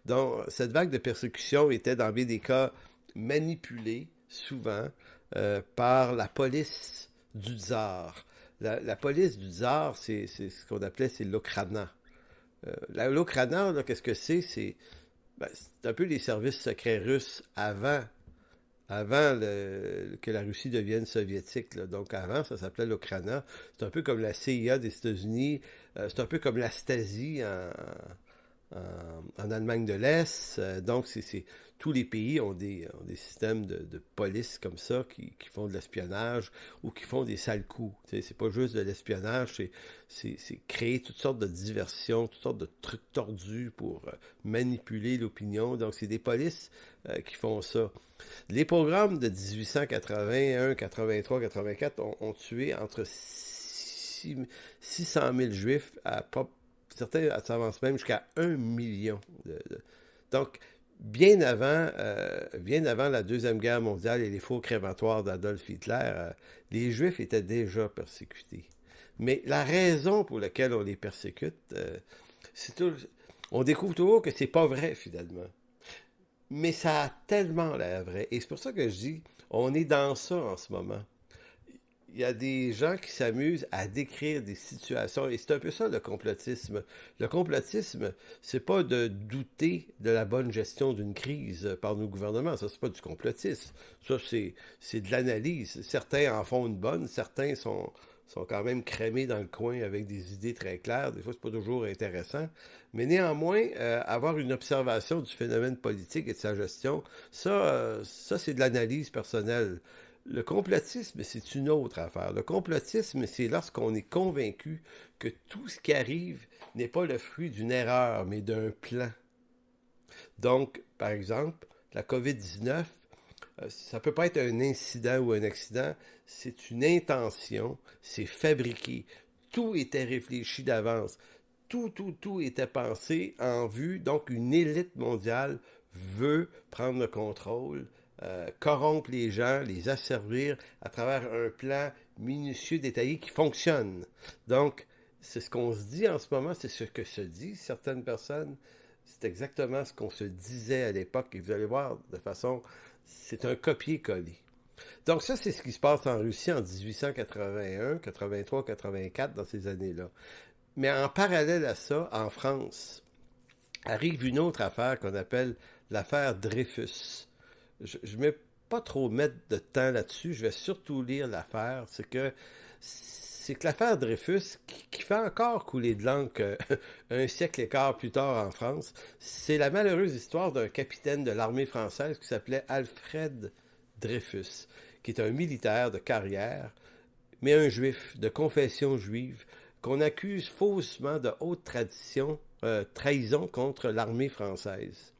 Donc, cette vague de persécution était dans bien des cas manipulée, souvent, par la police du tsar. La police du tsar, c'est ce qu'on appelait, c'est l'Okhrana. L'Okhrana, qu'est-ce que c'est? C'est un peu les services secrets russes avant que la Russie devienne soviétique. Là. Donc avant, ça s'appelait l'Okhrana. C'est un peu comme la CIA des États-Unis. C'est un peu comme la Stasi en Allemagne de l'Est. Donc, tous les pays ont des systèmes de police comme ça qui font de l'espionnage ou qui font des sales coups. C'est pas juste de l'espionnage, c'est créer toutes sortes de diversions, toutes sortes de trucs tordus pour manipuler l'opinion. Donc, c'est des polices qui font ça. Les pogroms de 1881, 83, 84 ont tué entre 600 000 Juifs, certains s'avancent même jusqu'à 1 million. Donc, bien avant la Deuxième Guerre mondiale et les fours crématoires d'Adolf Hitler, les Juifs étaient déjà persécutés. Mais la raison pour laquelle on les persécute, on découvre toujours que c'est pas vrai, finalement. Mais ça a tellement l'air vrai. Et c'est pour ça que je dis, on est dans ça en ce moment. Il y a des gens qui s'amusent à décrire des situations, et c'est un peu ça le complotisme. Le complotisme, c'est pas de douter de la bonne gestion d'une crise par nos gouvernements. Ça, c'est pas du complotisme. Ça, c'est de l'analyse. Certains en font une bonne, certains sont quand même crémés dans le coin avec des idées très claires. Des fois, c'est pas toujours intéressant. Mais néanmoins, avoir une observation du phénomène politique et de sa gestion, ça c'est de l'analyse personnelle. Le complotisme, c'est une autre affaire. Le complotisme, c'est lorsqu'on est convaincu que tout ce qui arrive n'est pas le fruit d'une erreur, mais d'un plan. Donc, par exemple, la COVID-19, ça ne peut pas être un incident ou un accident, c'est une intention, c'est fabriqué. Tout était réfléchi d'avance. Tout était pensé en vue. Donc, une élite mondiale veut prendre le contrôle, corrompre les gens, les asservir à travers un plan minutieux, détaillé qui fonctionne. Donc, c'est ce qu'on se dit en ce moment, c'est ce que se disent certaines personnes. C'est exactement ce qu'on se disait à l'époque. Et vous allez voir, de façon, c'est un copier-coller. Donc ça, c'est ce qui se passe en Russie en 1881, 83, 84, dans ces années-là. Mais en parallèle à ça, en France, arrive une autre affaire qu'on appelle l'affaire Dreyfus. Je ne vais pas trop mettre de temps là-dessus, je vais surtout lire l'affaire. C'est que l'affaire Dreyfus, qui fait encore couler de l'encre un siècle et quart plus tard en France, c'est la malheureuse histoire d'un capitaine de l'armée française qui s'appelait Alfred Dreyfus, qui est un militaire de carrière, mais un juif, de confession juive, qu'on accuse faussement de haute trahison contre l'armée française.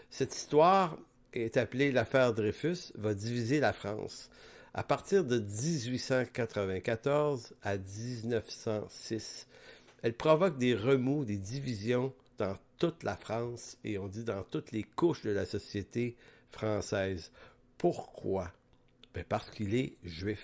Cette histoire est appelée l'affaire Dreyfus, va diviser la France. À partir de 1894 à 1906, elle provoque des remous, des divisions dans toute la France et on dit dans toutes les couches de la société française. Pourquoi? Ben parce qu'il est juif.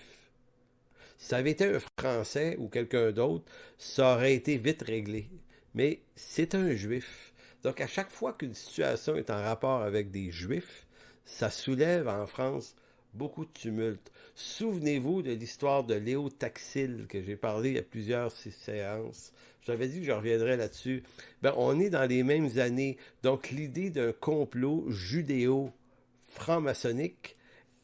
Si ça avait été un Français ou quelqu'un d'autre, ça aurait été vite réglé. Mais c'est un juif. Donc à chaque fois qu'une situation est en rapport avec des juifs, ça soulève en France beaucoup de tumulte. Souvenez-vous de l'histoire de Léo Taxil que j'ai parlé il y a plusieurs séances. J'avais dit que je reviendrais là-dessus. Ben, on est dans les mêmes années. Donc l'idée d'un complot judéo-franc-maçonnique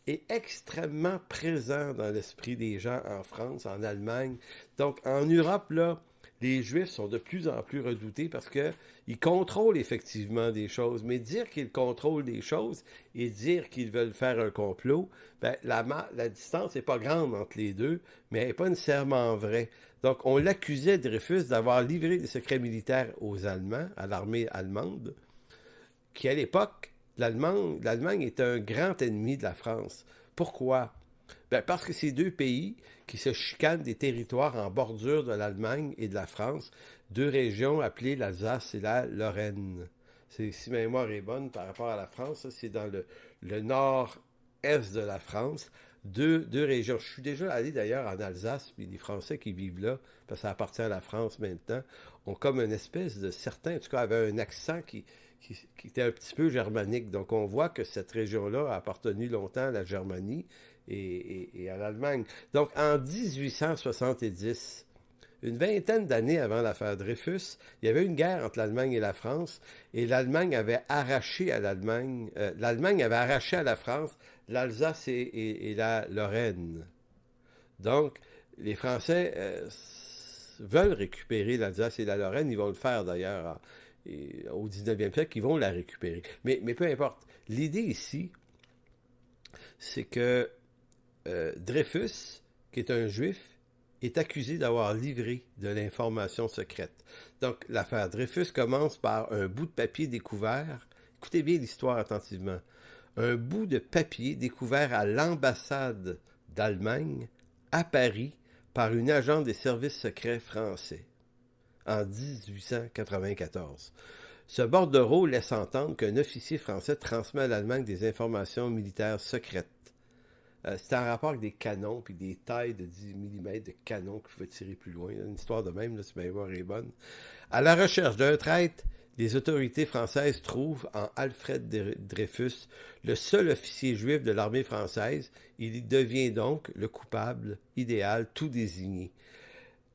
est extrêmement présent dans l'esprit des gens en France, en Allemagne. Donc en Europe, là, les Juifs sont de plus en plus redoutés parce qu'ils contrôlent effectivement des choses. Mais dire qu'ils contrôlent des choses et dire qu'ils veulent faire un complot, ben, la distance n'est pas grande entre les deux, mais elle n'est pas nécessairement vraie. Donc, on l'accusait, Dreyfus, d'avoir livré des secrets militaires aux Allemands, à l'armée allemande, qui, à l'époque, l'Allemagne était un grand ennemi de la France. Pourquoi? Ben parce que c'est deux pays qui se chicanent des territoires en bordure de l'Allemagne et de la France, deux régions appelées l'Alsace et la Lorraine. Si ma mémoire est bonne par rapport à la France, c'est dans le nord-est de la France, deux régions. Je suis déjà allé d'ailleurs en Alsace, puis les Français qui vivent là, parce que ça appartient à la France maintenant, ont comme une espèce de certains, en tout cas, avaient un accent qui était un petit peu germanique. Donc on voit que cette région-là a appartenu longtemps à la Germanie et à l'Allemagne. Donc en 1870, une vingtaine d'années avant l'affaire Dreyfus, il y avait une guerre entre l'Allemagne et la France, et l'Allemagne avait arraché à l'Allemagne avait arraché à la France l'Alsace et la Lorraine. Donc les Français veulent récupérer l'Alsace et la Lorraine, ils vont le faire d'ailleurs au 19e siècle, ils vont la récupérer. Mais peu importe. L'idée ici, c'est que Dreyfus, qui est un juif, est accusé d'avoir livré de l'information secrète. Donc, l'affaire Dreyfus commence par un bout de papier découvert. Écoutez bien l'histoire attentivement. Un bout de papier découvert à l'ambassade d'Allemagne, à Paris, par une agente des services secrets français en 1894. Ce bordereau laisse entendre qu'un officier français transmet à l'Allemagne des informations militaires secrètes. C'était en rapport avec des canons, puis des tailles de 10 mm de canons qui pouvaient tirer plus loin. Une histoire de même, là, si ma mémoire est bonne. À la recherche d'un traître, les autorités françaises trouvent en Alfred Dreyfus le seul officier juif de l'armée française. Il devient donc le coupable idéal, tout désigné.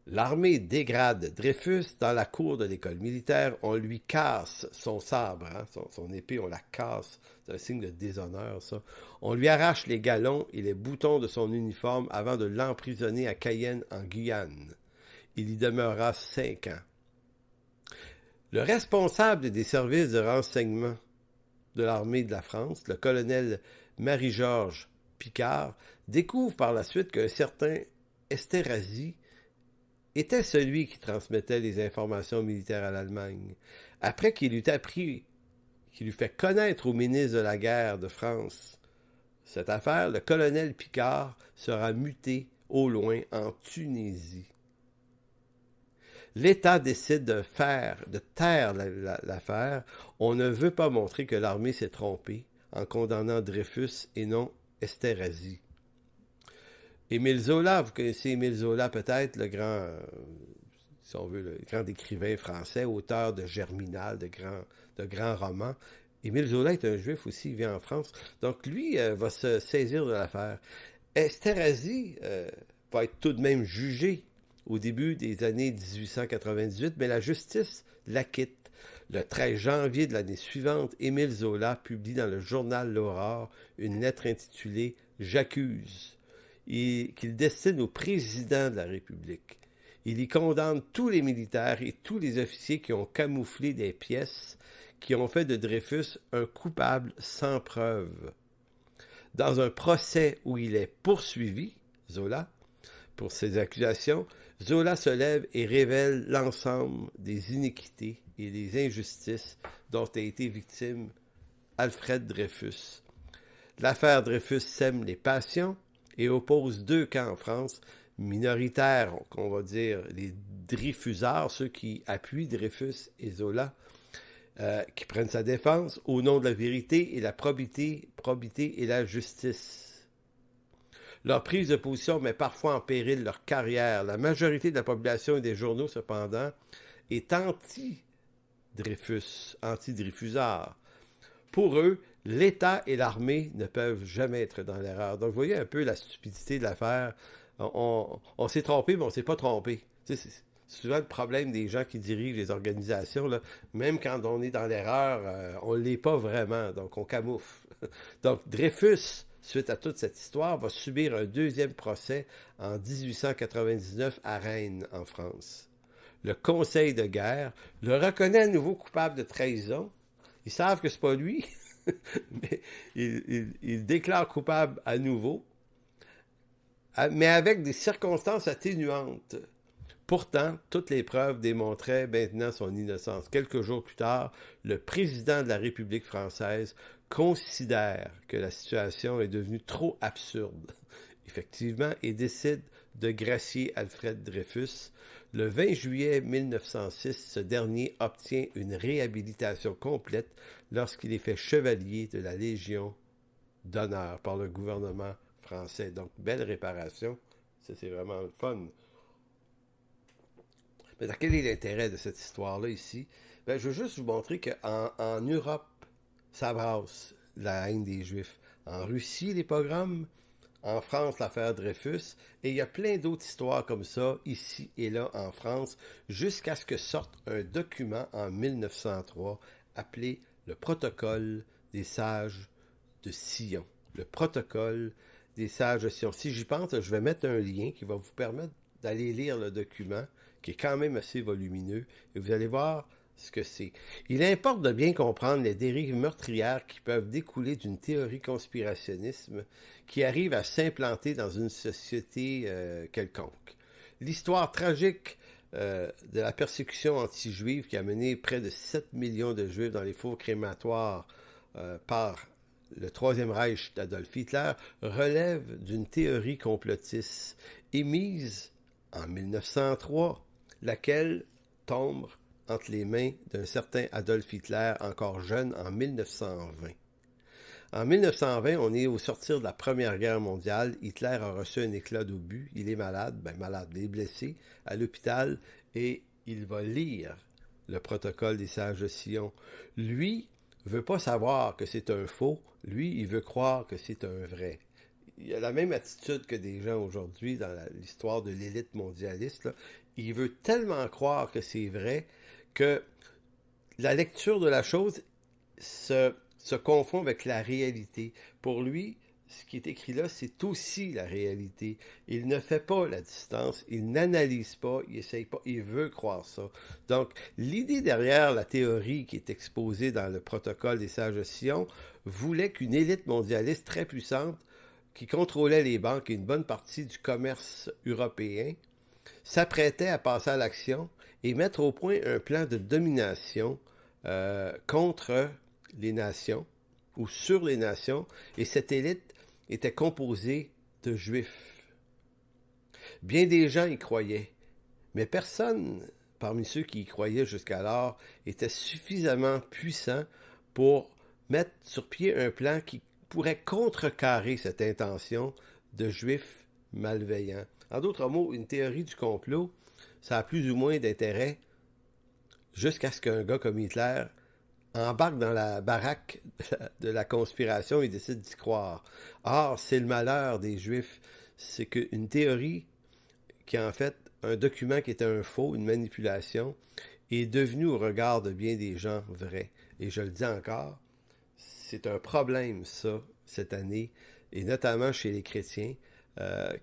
L'armée dégrade Dreyfus dans la cour de l'école militaire. On lui casse son sabre, hein, son épée, on la casse. C'est un signe de déshonneur, ça. On lui arrache les galons et les boutons de son uniforme avant de l'emprisonner à Cayenne, en Guyane. Il y demeurera 5 ans. Le responsable des services de renseignement de l'armée de la France, le colonel Marie-Georges Picard, découvre par la suite qu'un certain Esterhazy était celui qui transmettait les informations militaires à l'Allemagne. Après qu'il eut appris, qu'il eut fait connaître au ministre de la guerre de France cette affaire, le colonel Picard sera muté au loin en Tunisie. L'État décide de taire l'affaire. On ne veut pas montrer que l'armée s'est trompée en condamnant Dreyfus et non Esterhazy. Émile Zola, vous connaissez Émile Zola peut-être, le grand, si on veut, le grand écrivain français, auteur de Germinal, de grands romans. Émile Zola est un juif aussi, il vit en France. Donc lui va se saisir de l'affaire. Esterhazy va être tout de même jugé au début des années 1898, mais la justice l'acquitte. Le 13 janvier de l'année suivante, Émile Zola publie dans le journal L'Aurore une lettre intitulée « J'accuse », qu'il destine au président de la République. Il y condamne tous les militaires et tous les officiers qui ont camouflé des pièces, qui ont fait de Dreyfus un coupable sans preuve. Dans un procès où il est poursuivi, Zola, pour ses accusations, Zola se lève et révèle l'ensemble des iniquités et des injustices dont a été victime Alfred Dreyfus. L'affaire Dreyfus sème les passions et oppose deux camps en France, minoritaires, qu'on va dire les Dreyfusards, ceux qui appuient Dreyfus et Zola, qui prennent sa défense au nom de la vérité et la probité et la justice. Leur prise de position met parfois en péril leur carrière. La majorité de la population et des journaux, cependant, est anti-Dreyfus, anti-Dreyfusard. Pour eux, l'État et l'armée ne peuvent jamais être dans l'erreur. Donc, vous voyez un peu la stupidité de l'affaire. On s'est trompé, mais on ne s'est pas trompé. Tu sais, c'est souvent le problème des gens qui dirigent les organisations. Là. Même quand on est dans l'erreur, on ne l'est pas vraiment. Donc, on camoufle. Donc, Dreyfus, suite à toute cette histoire, va subir un deuxième procès en 1899 à Rennes, en France. Le Conseil de guerre le reconnaît à nouveau coupable de trahison. Ils savent que c'est pas lui, mais il déclare coupable à nouveau, mais avec des circonstances atténuantes. Pourtant, toutes les preuves démontraient maintenant son innocence. Quelques jours plus tard, le président de la République française considère que la situation est devenue trop absurde, effectivement, et décide de gracier Alfred Dreyfus. Le 20 juillet 1906, ce dernier obtient une réhabilitation complète lorsqu'il est fait chevalier de la Légion d'honneur par le gouvernement français. Donc, belle réparation. Ça, c'est vraiment le fun. Mais quel est l'intérêt de cette histoire-là ici? Ben, je veux juste vous montrer qu'en Europe, ça brasse la haine des Juifs. En Russie, les pogroms. En France, l'affaire Dreyfus. Et il y a plein d'autres histoires comme ça, ici et là en France, jusqu'à ce que sorte un document en 1903 appelé le Protocole des sages de Sion. Le Protocole des sages de Sion. Si j'y pense, je vais mettre un lien qui va vous permettre d'aller lire le document, qui est quand même assez volumineux, et vous allez voir ce que c'est. Il importe de bien comprendre les dérives meurtrières qui peuvent découler d'une théorie conspirationnisme qui arrive à s'implanter dans une société quelconque. L'histoire tragique de la persécution anti-juive qui a mené près de 7 millions de juifs dans les fours crématoires par le Troisième Reich d'Adolf Hitler relève d'une théorie complotiste émise en 1903, laquelle tombe entre les mains d'un certain Adolf Hitler, encore jeune, en 1920. En 1920, on est au sortir de la Première Guerre mondiale. Hitler a reçu un éclat d'obus. Il est malade, il est blessé à l'hôpital et il va lire le protocole des sages de Sion. Lui veut pas savoir que c'est un faux. Lui, il veut croire que c'est un vrai. Il a la même attitude que des gens aujourd'hui dans l'histoire de l'élite mondialiste, là. Il veut tellement croire que c'est vrai que la lecture de la chose se confond avec la réalité. Pour lui, ce qui est écrit là, c'est aussi la réalité. Il ne fait pas la distance, il n'analyse pas, il n'essaye pas, il veut croire ça. Donc, l'idée derrière la théorie qui est exposée dans le protocole des sages de Sion voulait qu'une élite mondialiste très puissante, qui contrôlait les banques et une bonne partie du commerce européen, s'apprêtait à passer à l'action et mettre au point un plan de domination contre les nations ou sur les nations, et cette élite était composée de juifs. Bien des gens y croyaient, mais personne parmi ceux qui y croyaient jusqu'alors était suffisamment puissant pour mettre sur pied un plan qui pourrait contrecarrer cette intention de juifs malveillants. En d'autres mots, une théorie du complot, ça a plus ou moins d'intérêt jusqu'à ce qu'un gars comme Hitler embarque dans la baraque de la conspiration et décide d'y croire. Or, c'est le malheur des Juifs, c'est qu'une théorie qui est en fait un document qui était un faux, une manipulation, est devenue au regard de bien des gens vrai. Et je le dis encore, c'est un problème ça, cette année, et notamment chez les chrétiens,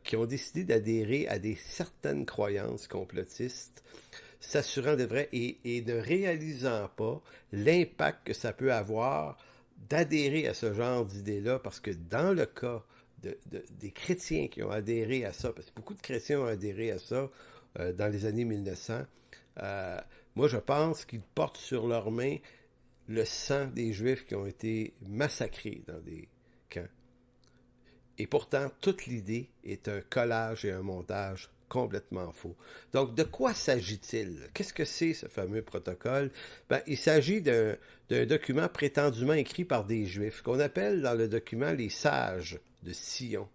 qui ont décidé d'adhérer à des certaines croyances complotistes, s'assurant de vrai et ne réalisant pas l'impact que ça peut avoir d'adhérer à ce genre d'idées-là, parce que dans le cas des chrétiens qui ont adhéré à ça, parce que beaucoup de chrétiens ont adhéré à ça dans les années 1900, moi je pense qu'ils portent sur leurs mains le sang des Juifs qui ont été massacrés dans des camps. Et pourtant, toute l'idée est un collage et un montage complètement faux. Donc, de quoi s'agit-il? Qu'est-ce que c'est, ce fameux protocole? Il s'agit d'un document prétendument écrit par des Juifs, qu'on appelle dans le document les sages de Sion,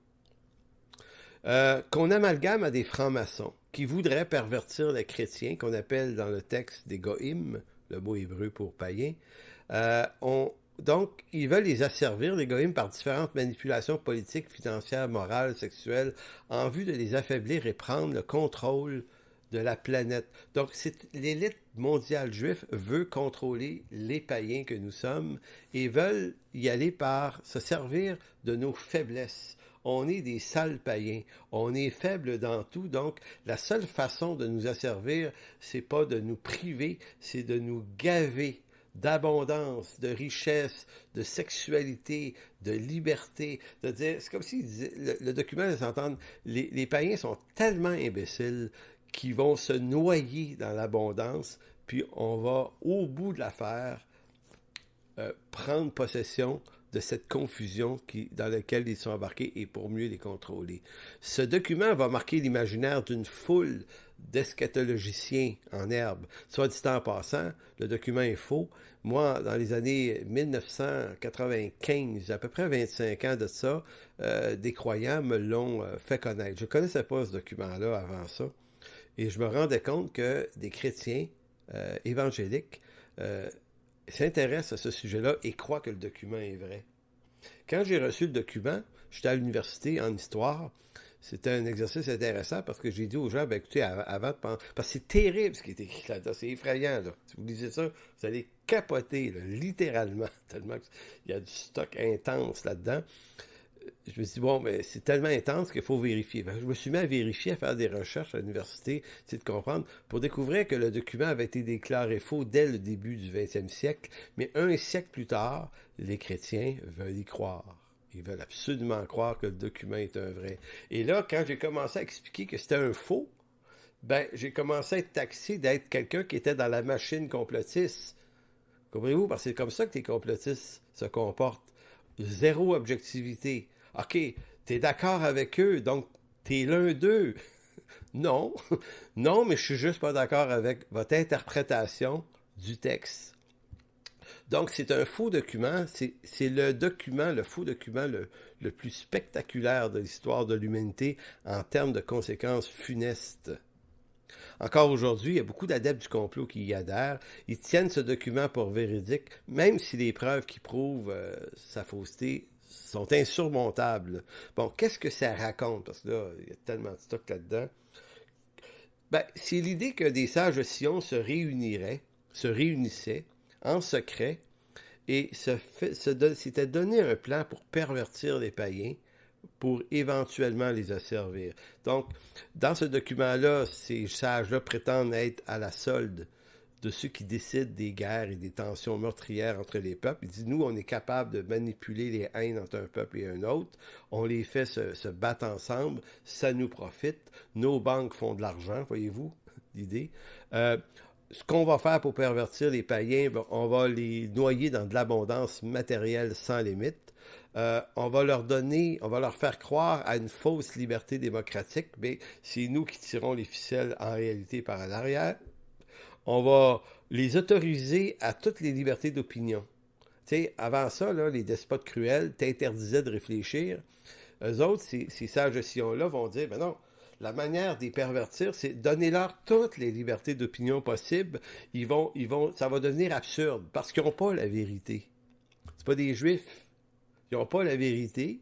qu'on amalgame à des francs-maçons, qui voudraient pervertir les chrétiens, qu'on appelle dans le texte des goïm, le mot hébreu pour païen. Donc, ils veulent les asservir, les goïm, par différentes manipulations politiques, financières, morales, sexuelles, en vue de les affaiblir et prendre le contrôle de la planète. Donc, l'élite mondiale juive veut contrôler les païens que nous sommes et veulent y aller par se servir de nos faiblesses. On est des sales païens, on est faibles dans tout, donc la seule façon de nous asservir, c'est pas de nous priver, c'est de nous gaver d'abondance, de richesse, de sexualité, de liberté, de dire, c'est comme s'il disait, le document laisse entendre, les païens sont tellement imbéciles qu'ils vont se noyer dans l'abondance, puis on va, au bout de l'affaire, prendre possession de cette confusion dans laquelle ils sont embarqués et pour mieux les contrôler. Ce document va marquer l'imaginaire d'une foule d'eschatologiciens en herbe. Soit dit en passant, le document est faux. Moi, dans les années 1995, à peu près 25 ans de ça, des croyants me l'ont fait connaître. Je ne connaissais pas ce document-là avant ça. Et je me rendais compte que des chrétiens évangéliques s'intéressent à ce sujet-là et croient que le document est vrai. Quand j'ai reçu le document, j'étais à l'université en histoire. C'était un exercice intéressant parce que j'ai dit aux gens, écoutez, avant de penser... Parce que c'est terrible ce qui est écrit là-dedans, c'est effrayant, là. Si vous lisez ça, vous allez capoter, là, littéralement, tellement qu'il y a du stock intense là-dedans. Je me suis dit, bon, mais c'est tellement intense qu'il faut vérifier. Je me suis mis à vérifier, à faire des recherches à l'université, essayer de comprendre, pour découvrir que le document avait été déclaré faux dès le début du 20e siècle, mais un siècle plus tard, les chrétiens veulent y croire. Ils veulent absolument croire que le document est un vrai. Et là, quand j'ai commencé à expliquer que c'était un faux, j'ai commencé à être taxé d'être quelqu'un qui était dans la machine complotiste. Comprenez-vous? Parce que c'est comme ça que les complotistes se comportent. Zéro objectivité. OK, t'es d'accord avec eux, donc t'es l'un d'eux. Non, non, mais je suis juste pas d'accord avec votre interprétation du texte. Donc, c'est un faux document, c'est le faux document le plus spectaculaire de l'histoire de l'humanité en termes de conséquences funestes. Encore aujourd'hui, il y a beaucoup d'adeptes du complot qui y adhèrent. Ils tiennent ce document pour véridique, même si les preuves qui prouvent sa fausseté sont insurmontables. Bon, qu'est-ce que ça raconte? Parce que là, il y a tellement de stock là-dedans. Ben, c'est l'idée que des sages de Sion se réunissaient en secret et s'étaient donné un plan pour pervertir les païens, pour éventuellement les asservir. Donc, dans ce document-là, ces sages-là prétendent être à la solde de ceux qui décident des guerres et des tensions meurtrières entre les peuples. Ils disent, nous, on est capable de manipuler les haines entre un peuple et un autre. On les fait se battre ensemble. Ça nous profite. Nos banques font de l'argent, voyez-vous, l'idée. Ce qu'on va faire pour pervertir les païens, on va les noyer dans de l'abondance matérielle sans limite. On va leur faire croire à une fausse liberté démocratique, mais c'est nous qui tirons les ficelles en réalité par en arrière. On va les autoriser à toutes les libertés d'opinion. Tu sais, avant ça, là, les despotes cruels t'interdisaient de réfléchir. Eux autres, ces sages de Sion-là vont dire, ben non, la manière de les pervertir, c'est donner-leur toutes les libertés d'opinion possibles. Ça va devenir absurde, parce qu'ils n'ont pas la vérité. C'est pas des Juifs. Ils n'ont pas la vérité,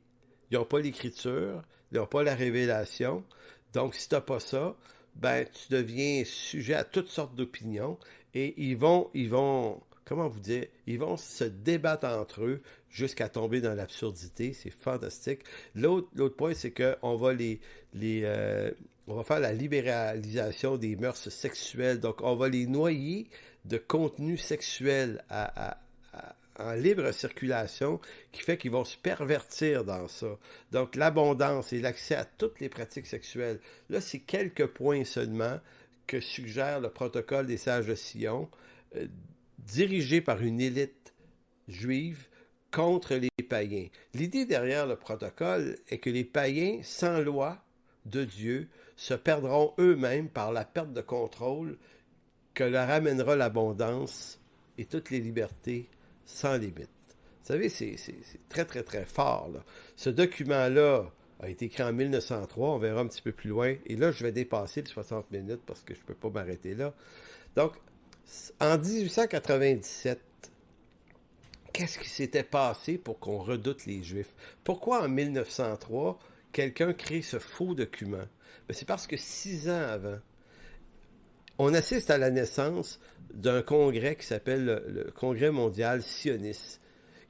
ils n'ont pas l'écriture, ils n'ont pas la révélation. Donc, si tu n'as pas ça, ben, tu deviens sujet à toutes sortes d'opinions et ils vont, comment vous dire, ils vont se débattre entre eux jusqu'à tomber dans l'absurdité. C'est fantastique. L'autre point, c'est qu'on va on va faire la libéralisation des mœurs sexuelles. Donc, on va les noyer de contenu sexuel en libre circulation, qui fait qu'ils vont se pervertir dans ça. Donc, l'abondance et l'accès à toutes les pratiques sexuelles. Là, c'est quelques points seulement que suggère le protocole des sages de Sion, dirigé par une élite juive contre les païens. L'idée derrière le protocole est que les païens, sans loi de Dieu, se perdront eux-mêmes par la perte de contrôle que leur amènera l'abondance et toutes les libertés sans limite. Vous savez, c'est très, très, très fort, là. Ce document-là a été écrit en 1903, on verra un petit peu plus loin. Et là, je vais dépasser les 60 minutes parce que je ne peux pas m'arrêter là. Donc, en 1897, qu'est-ce qui s'était passé pour qu'on redoute les Juifs? Pourquoi en 1903, quelqu'un crée ce faux document? Ben, c'est parce que 6 ans avant, on assiste à la naissance d'un congrès qui s'appelle le Congrès mondial sioniste,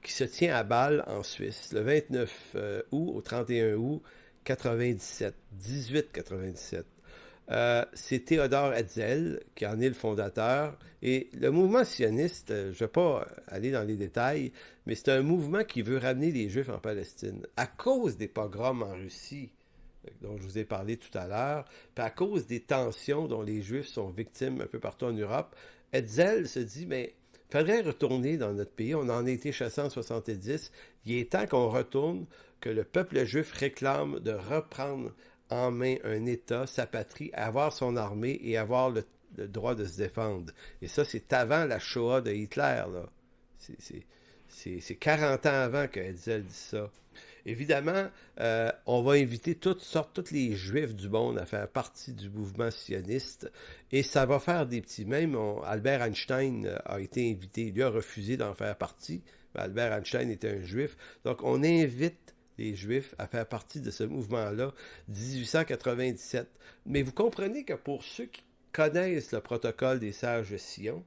qui se tient à Bâle, en Suisse, le 29 août au 31 août 1897. C'est Théodore Herzl qui en est le fondateur. Et le mouvement sioniste, je ne vais pas aller dans les détails, mais c'est un mouvement qui veut ramener les Juifs en Palestine. À cause des pogroms en Russie, dont je vous ai parlé tout à l'heure, puis à cause des tensions dont les Juifs sont victimes un peu partout en Europe, Herzl se dit, mais il faudrait retourner dans notre pays, on en a été chassés en 70, il est temps qu'on retourne, que le peuple juif réclame de reprendre en main un État, sa patrie, avoir son armée et avoir le droit de se défendre. Et ça, c'est avant la Shoah de Hitler, là. C'est 40 ans avant que Herzl dit ça. Évidemment, on va inviter tous les Juifs du monde à faire partie du mouvement sioniste et ça va faire des petits. Même Albert Einstein a été invité, lui a refusé d'en faire partie. Mais Albert Einstein était un Juif. Donc, on invite les Juifs à faire partie de ce mouvement-là, 1897. Mais vous comprenez que pour ceux qui connaissent le protocole des sages de Sion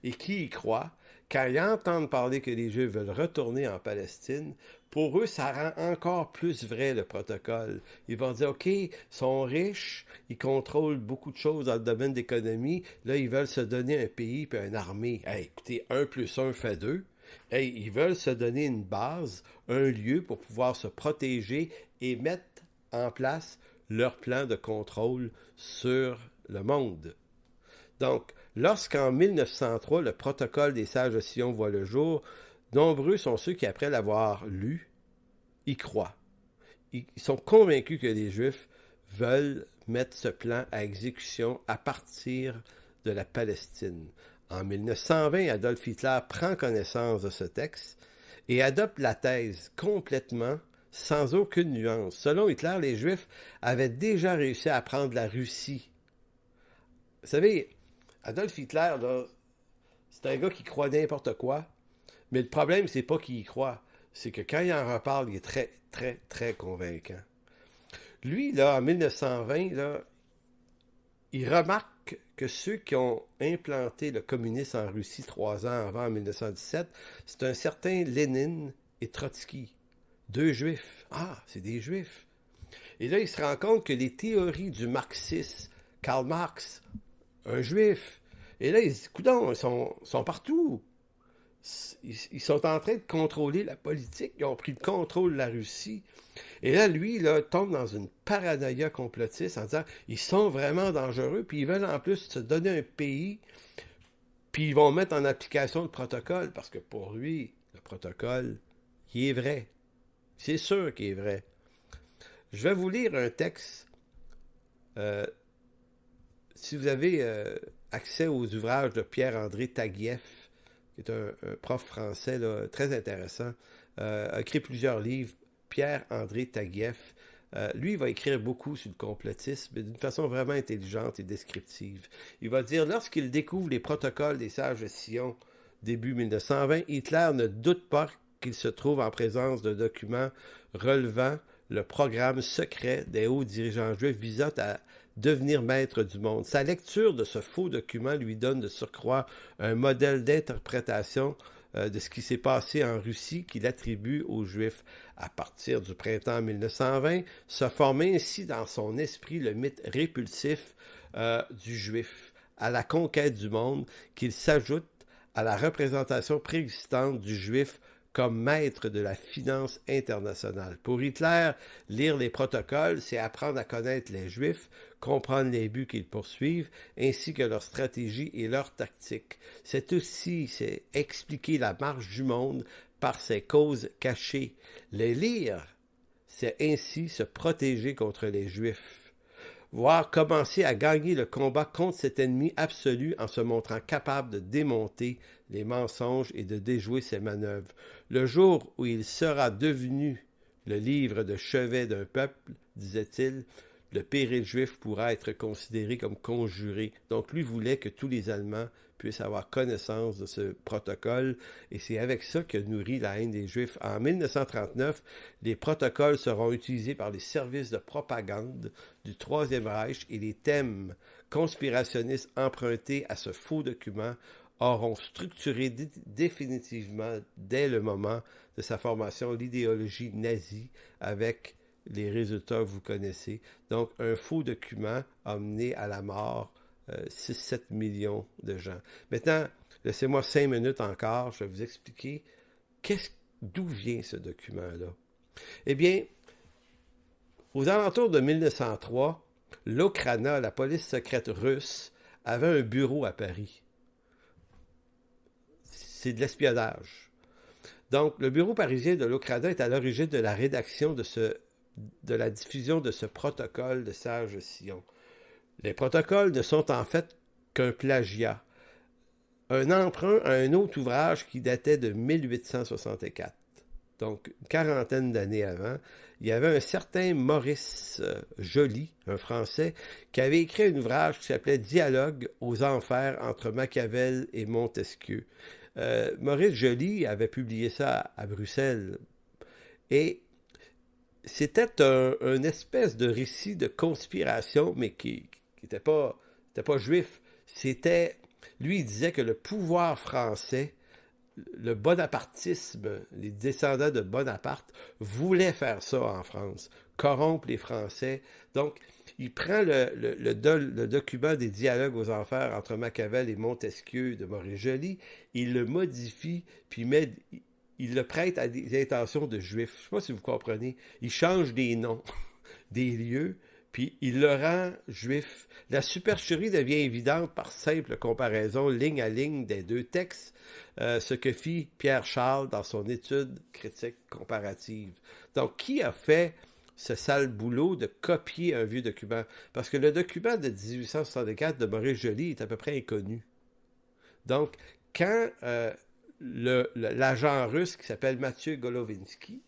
et qui y croient, quand ils entendent parler que les Juifs veulent retourner en Palestine, pour eux, ça rend encore plus vrai le protocole. Ils vont dire, OK, ils sont riches, ils contrôlent beaucoup de choses dans le domaine d'économie, là, ils veulent se donner un pays et une armée. Hey, écoutez, 1 + 1 fait 2. Hey, ils veulent se donner une base, un lieu pour pouvoir se protéger et mettre en place leur plan de contrôle sur le monde. Donc, lorsqu'en 1903, le protocole des sages de Sion voit le jour, nombreux sont ceux qui, après l'avoir lu, y croient. Ils sont convaincus que les Juifs veulent mettre ce plan à exécution à partir de la Palestine. En 1920, Adolf Hitler prend connaissance de ce texte et adopte la thèse complètement sans aucune nuance. Selon Hitler, les Juifs avaient déjà réussi à prendre la Russie. Vous savez, Adolf Hitler, là, c'est un gars qui croit n'importe quoi, mais le problème, c'est pas qu'il y croit, c'est que quand il en reparle, il est très, très, très convaincant. Lui, là, en 1920, là, il remarque que ceux qui ont implanté le communisme en Russie 3 ans avant, en 1917, c'est un certain Lénine et Trotsky. 2 juifs. Ah, c'est des juifs. Et là, il se rend compte que les théories du marxisme, Karl Marx, un juif. Et là, il se dit, coudonc, ils sont partout. Ils sont en train de contrôler la politique. Ils ont pris le contrôle de la Russie. Et là, lui, là, tombe dans une paranoïa complotiste en disant, ils sont vraiment dangereux, puis ils veulent en plus se donner un pays, puis ils vont mettre en application le protocole, parce que pour lui, le protocole, il est vrai. C'est sûr qu'il est vrai. Je vais vous lire un texte. Si vous avez accès aux ouvrages de Pierre-André Taguieff, qui est un prof français là, très intéressant, a écrit plusieurs livres, Pierre-André Taguieff. Lui, il va écrire beaucoup sur le complotisme, mais d'une façon vraiment intelligente et descriptive. Il va dire, lorsqu'il découvre les protocoles des sages de Sion, début 1920, Hitler ne doute pas qu'il se trouve en présence de documents relevant le programme secret des hauts dirigeants juifs visant à devenir maître du monde. Sa lecture de ce faux document lui donne de surcroît un modèle d'interprétation de ce qui s'est passé en Russie qu'il attribue aux Juifs. À partir du printemps 1920, se forme ainsi dans son esprit le mythe répulsif du Juif, à la conquête du monde, qu'il s'ajoute à la représentation préexistante du Juif comme maître de la finance internationale. Pour Hitler, lire les protocoles, c'est apprendre à connaître les Juifs, comprendre les buts qu'ils poursuivent, ainsi que leur stratégie et leur tactique. C'est expliquer la marche du monde par ses causes cachées. Les lire, c'est ainsi se protéger contre les Juifs. Voire commencer à gagner le combat contre cet ennemi absolu en se montrant capable de démonter les mensonges et de déjouer ses manœuvres. Le jour où il sera devenu le livre de chevet d'un peuple, disait-il, le péril juif pourra être considéré comme conjuré. Donc lui voulait que tous les Allemands puissent avoir connaissance de ce protocole, et c'est avec ça que nourrit la haine des Juifs. En 1939, les protocoles seront utilisés par les services de propagande du Troisième Reich, et les thèmes conspirationnistes empruntés à ce faux document auront structuré définitivement, dès le moment de sa formation, l'idéologie nazie, avec les résultats que vous connaissez. Donc, un faux document a mené à la mort 6-7 millions de gens. Maintenant, laissez-moi 5 minutes encore, je vais vous expliquer d'où vient ce document-là. Eh bien, aux alentours de 1903, l'Okrana, la police secrète russe, avait un bureau à Paris. C'est de l'espionnage. Donc, le bureau parisien de l'Okrana est à l'origine de la rédaction de la diffusion de ce protocole de Sage Sion. Les protocoles ne sont en fait qu'un plagiat, un emprunt à un autre ouvrage qui datait de 1864. Donc, une quarantaine d'années avant, il y avait un certain Maurice Joly, un Français, qui avait écrit un ouvrage qui s'appelait « Dialogue aux enfers entre Machiavel et Montesquieu ». Maurice Joly avait publié ça à Bruxelles, et c'était un espèce de récit de conspiration, mais qui n'était pas juif. Lui, il disait que le pouvoir français, le bonapartisme, les descendants de Bonaparte, voulaient faire ça en France, corrompre les Français. Donc, il prend le document des dialogues aux enfers entre Machiavel et Montesquieu de Maurice Joly, il le modifie, puis il le prête à des intentions de juifs. Je ne sais pas si vous comprenez. Il change des noms, des lieux, puis il le rend juif. La supercherie devient évidente par simple comparaison, ligne à ligne des deux textes, ce que fit Pierre Charles dans son étude critique comparative. Donc, qui a fait ce sale boulot de copier un vieux document. Parce que le document de 1864 de Maurice Joly est à peu près inconnu. Donc, quand l'agent russe qui s'appelle Mathieu Golovinsky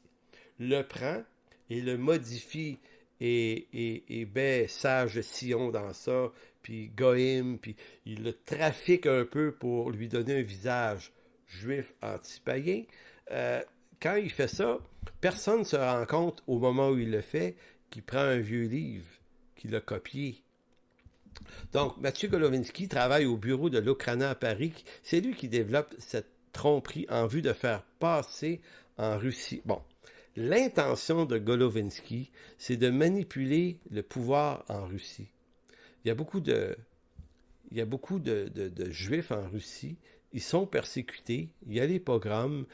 le prend et le modifie et met Sage de Sion dans ça, puis Goïm, puis il le trafique un peu pour lui donner un visage juif anti-païen. Quand il fait ça, personne ne se rend compte au moment où il le fait qu'il prend un vieux livre, qu'il a copié. Donc, Mathieu Golovinsky travaille au bureau de l'Okrana à Paris. C'est lui qui développe cette tromperie en vue de faire passer en Russie. Bon, l'intention de Golovinsky, c'est de manipuler le pouvoir en Russie. Il y a beaucoup de Juifs en Russie. Ils sont persécutés. Il y a les pogroms.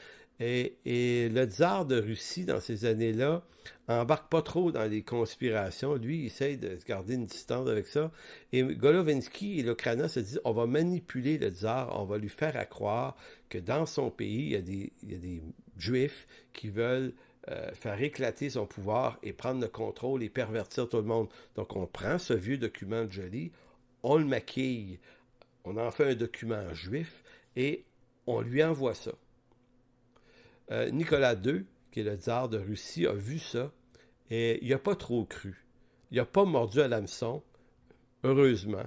Et le tsar de Russie, dans ces années-là, embarque pas trop dans les conspirations. Lui, il essaye de se garder une distance avec ça. Et Golovinsky et l'Okrana se disent, on va manipuler le tsar, on va lui faire croire que dans son pays, il y a des Juifs qui veulent faire éclater son pouvoir et prendre le contrôle et pervertir tout le monde. Donc, on prend ce vieux document de Joly, on le maquille, on en fait un document juif et on lui envoie ça. Nicolas II, qui est le tsar de Russie, a vu ça et il n'a pas trop cru. Il n'a pas mordu à l'hameçon, heureusement.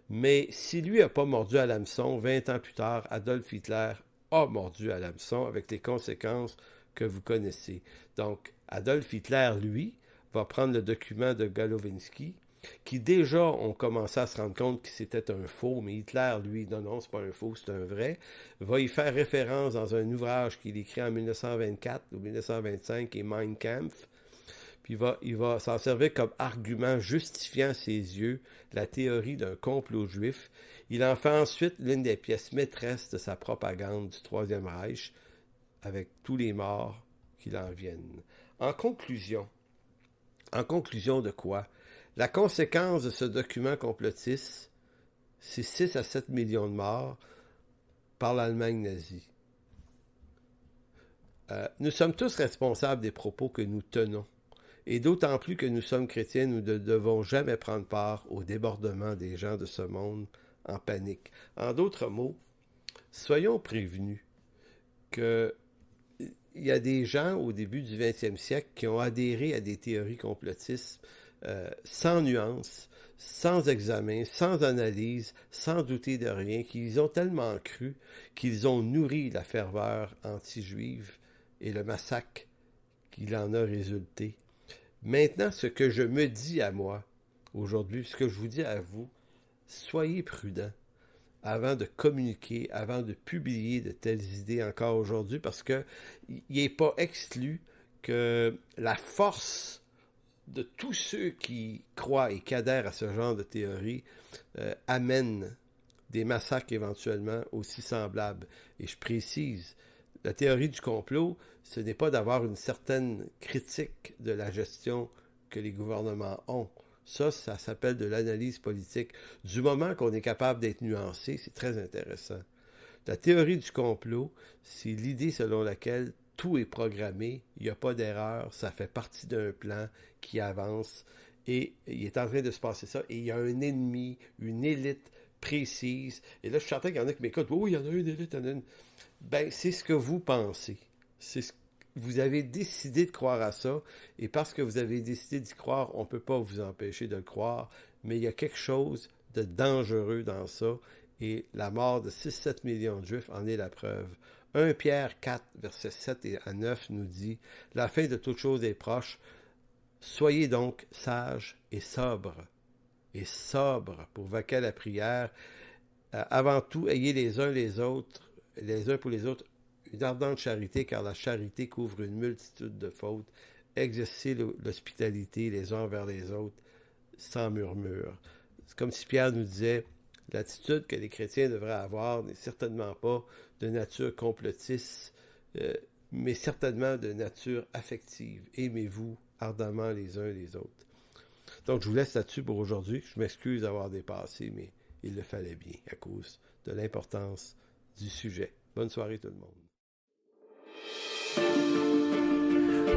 Mais si lui n'a pas mordu à l'hameçon, 20 ans plus tard, Adolf Hitler a mordu à l'hameçon avec les conséquences que vous connaissez. Donc, Adolf Hitler, lui, va prendre le document de Golovinsky, qui déjà ont commencé à se rendre compte que c'était un faux, mais Hitler, lui, non, c'est pas un faux, c'est un vrai, va y faire référence dans un ouvrage qu'il écrit en 1924 ou 1925, qui est Mein Kampf, puis il va s'en servir comme argument justifiant ses yeux la théorie d'un complot juif. Il en fait ensuite l'une des pièces maîtresses de sa propagande du Troisième Reich, avec tous les morts qui en viennent. En conclusion de quoi? La conséquence de ce document complotiste, c'est 6 à 7 millions de morts par l'Allemagne nazie. Nous sommes tous responsables des propos que nous tenons. Et d'autant plus que nous sommes chrétiens, nous ne devons jamais prendre part au débordement des gens de ce monde en panique. En d'autres mots, soyons prévenus qu'il y a des gens au début du 20e siècle qui ont adhéré à des théories complotistes sans nuance, sans examen, sans analyse, sans douter de rien, qu'ils ont tellement cru qu'ils ont nourri la ferveur anti-juive et le massacre qu'il en a résulté. Maintenant, ce que je me dis à moi aujourd'hui, ce que je vous dis à vous, soyez prudents avant de communiquer, avant de publier de telles idées encore aujourd'hui, parce qu'il n'est pas exclu que la force de tous ceux qui croient et qui adhèrent à ce genre de théorie amène des massacres éventuellement aussi semblables. Et je précise, la théorie du complot, ce n'est pas d'avoir une certaine critique de la gestion que les gouvernements ont. Ça s'appelle de l'analyse politique. Du moment qu'on est capable d'être nuancé, c'est très intéressant. La théorie du complot, c'est l'idée selon laquelle tout est programmé, il n'y a pas d'erreur, ça fait partie d'un plan qui avance et il est en train de se passer ça et il y a un ennemi, une élite précise. Et là, je suis certain qu'il y en a qui m'écoutent. Oui, il y en a une élite, il y en a une. Ben, c'est ce que vous pensez. Vous avez décidé de croire à ça et parce que vous avez décidé d'y croire, on ne peut pas vous empêcher de le croire, mais il y a quelque chose de dangereux dans ça et la mort de 6-7 millions de Juifs en est la preuve. 1 Pierre 4, versets 7 à 9 nous dit « La fin de toute chose est proche. Soyez donc sages et sobres pour vaquer à la prière. Avant tout, ayez les uns pour les autres, une ardente charité, car la charité couvre une multitude de fautes. Exercez l'hospitalité les uns envers les autres, sans murmure. » C'est comme si Pierre nous disait « L'attitude que les chrétiens devraient avoir n'est certainement pas de nature complotiste, mais certainement de nature affective. Aimez-vous ardemment les uns les autres. » Donc, je vous laisse là-dessus pour aujourd'hui. Je m'excuse d'avoir dépassé, mais il le fallait bien à cause de l'importance du sujet. Bonne soirée tout le monde.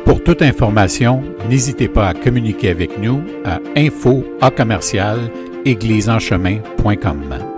Pour toute information, n'hésitez pas à communiquer avec nous à info@égliseenchemin.com.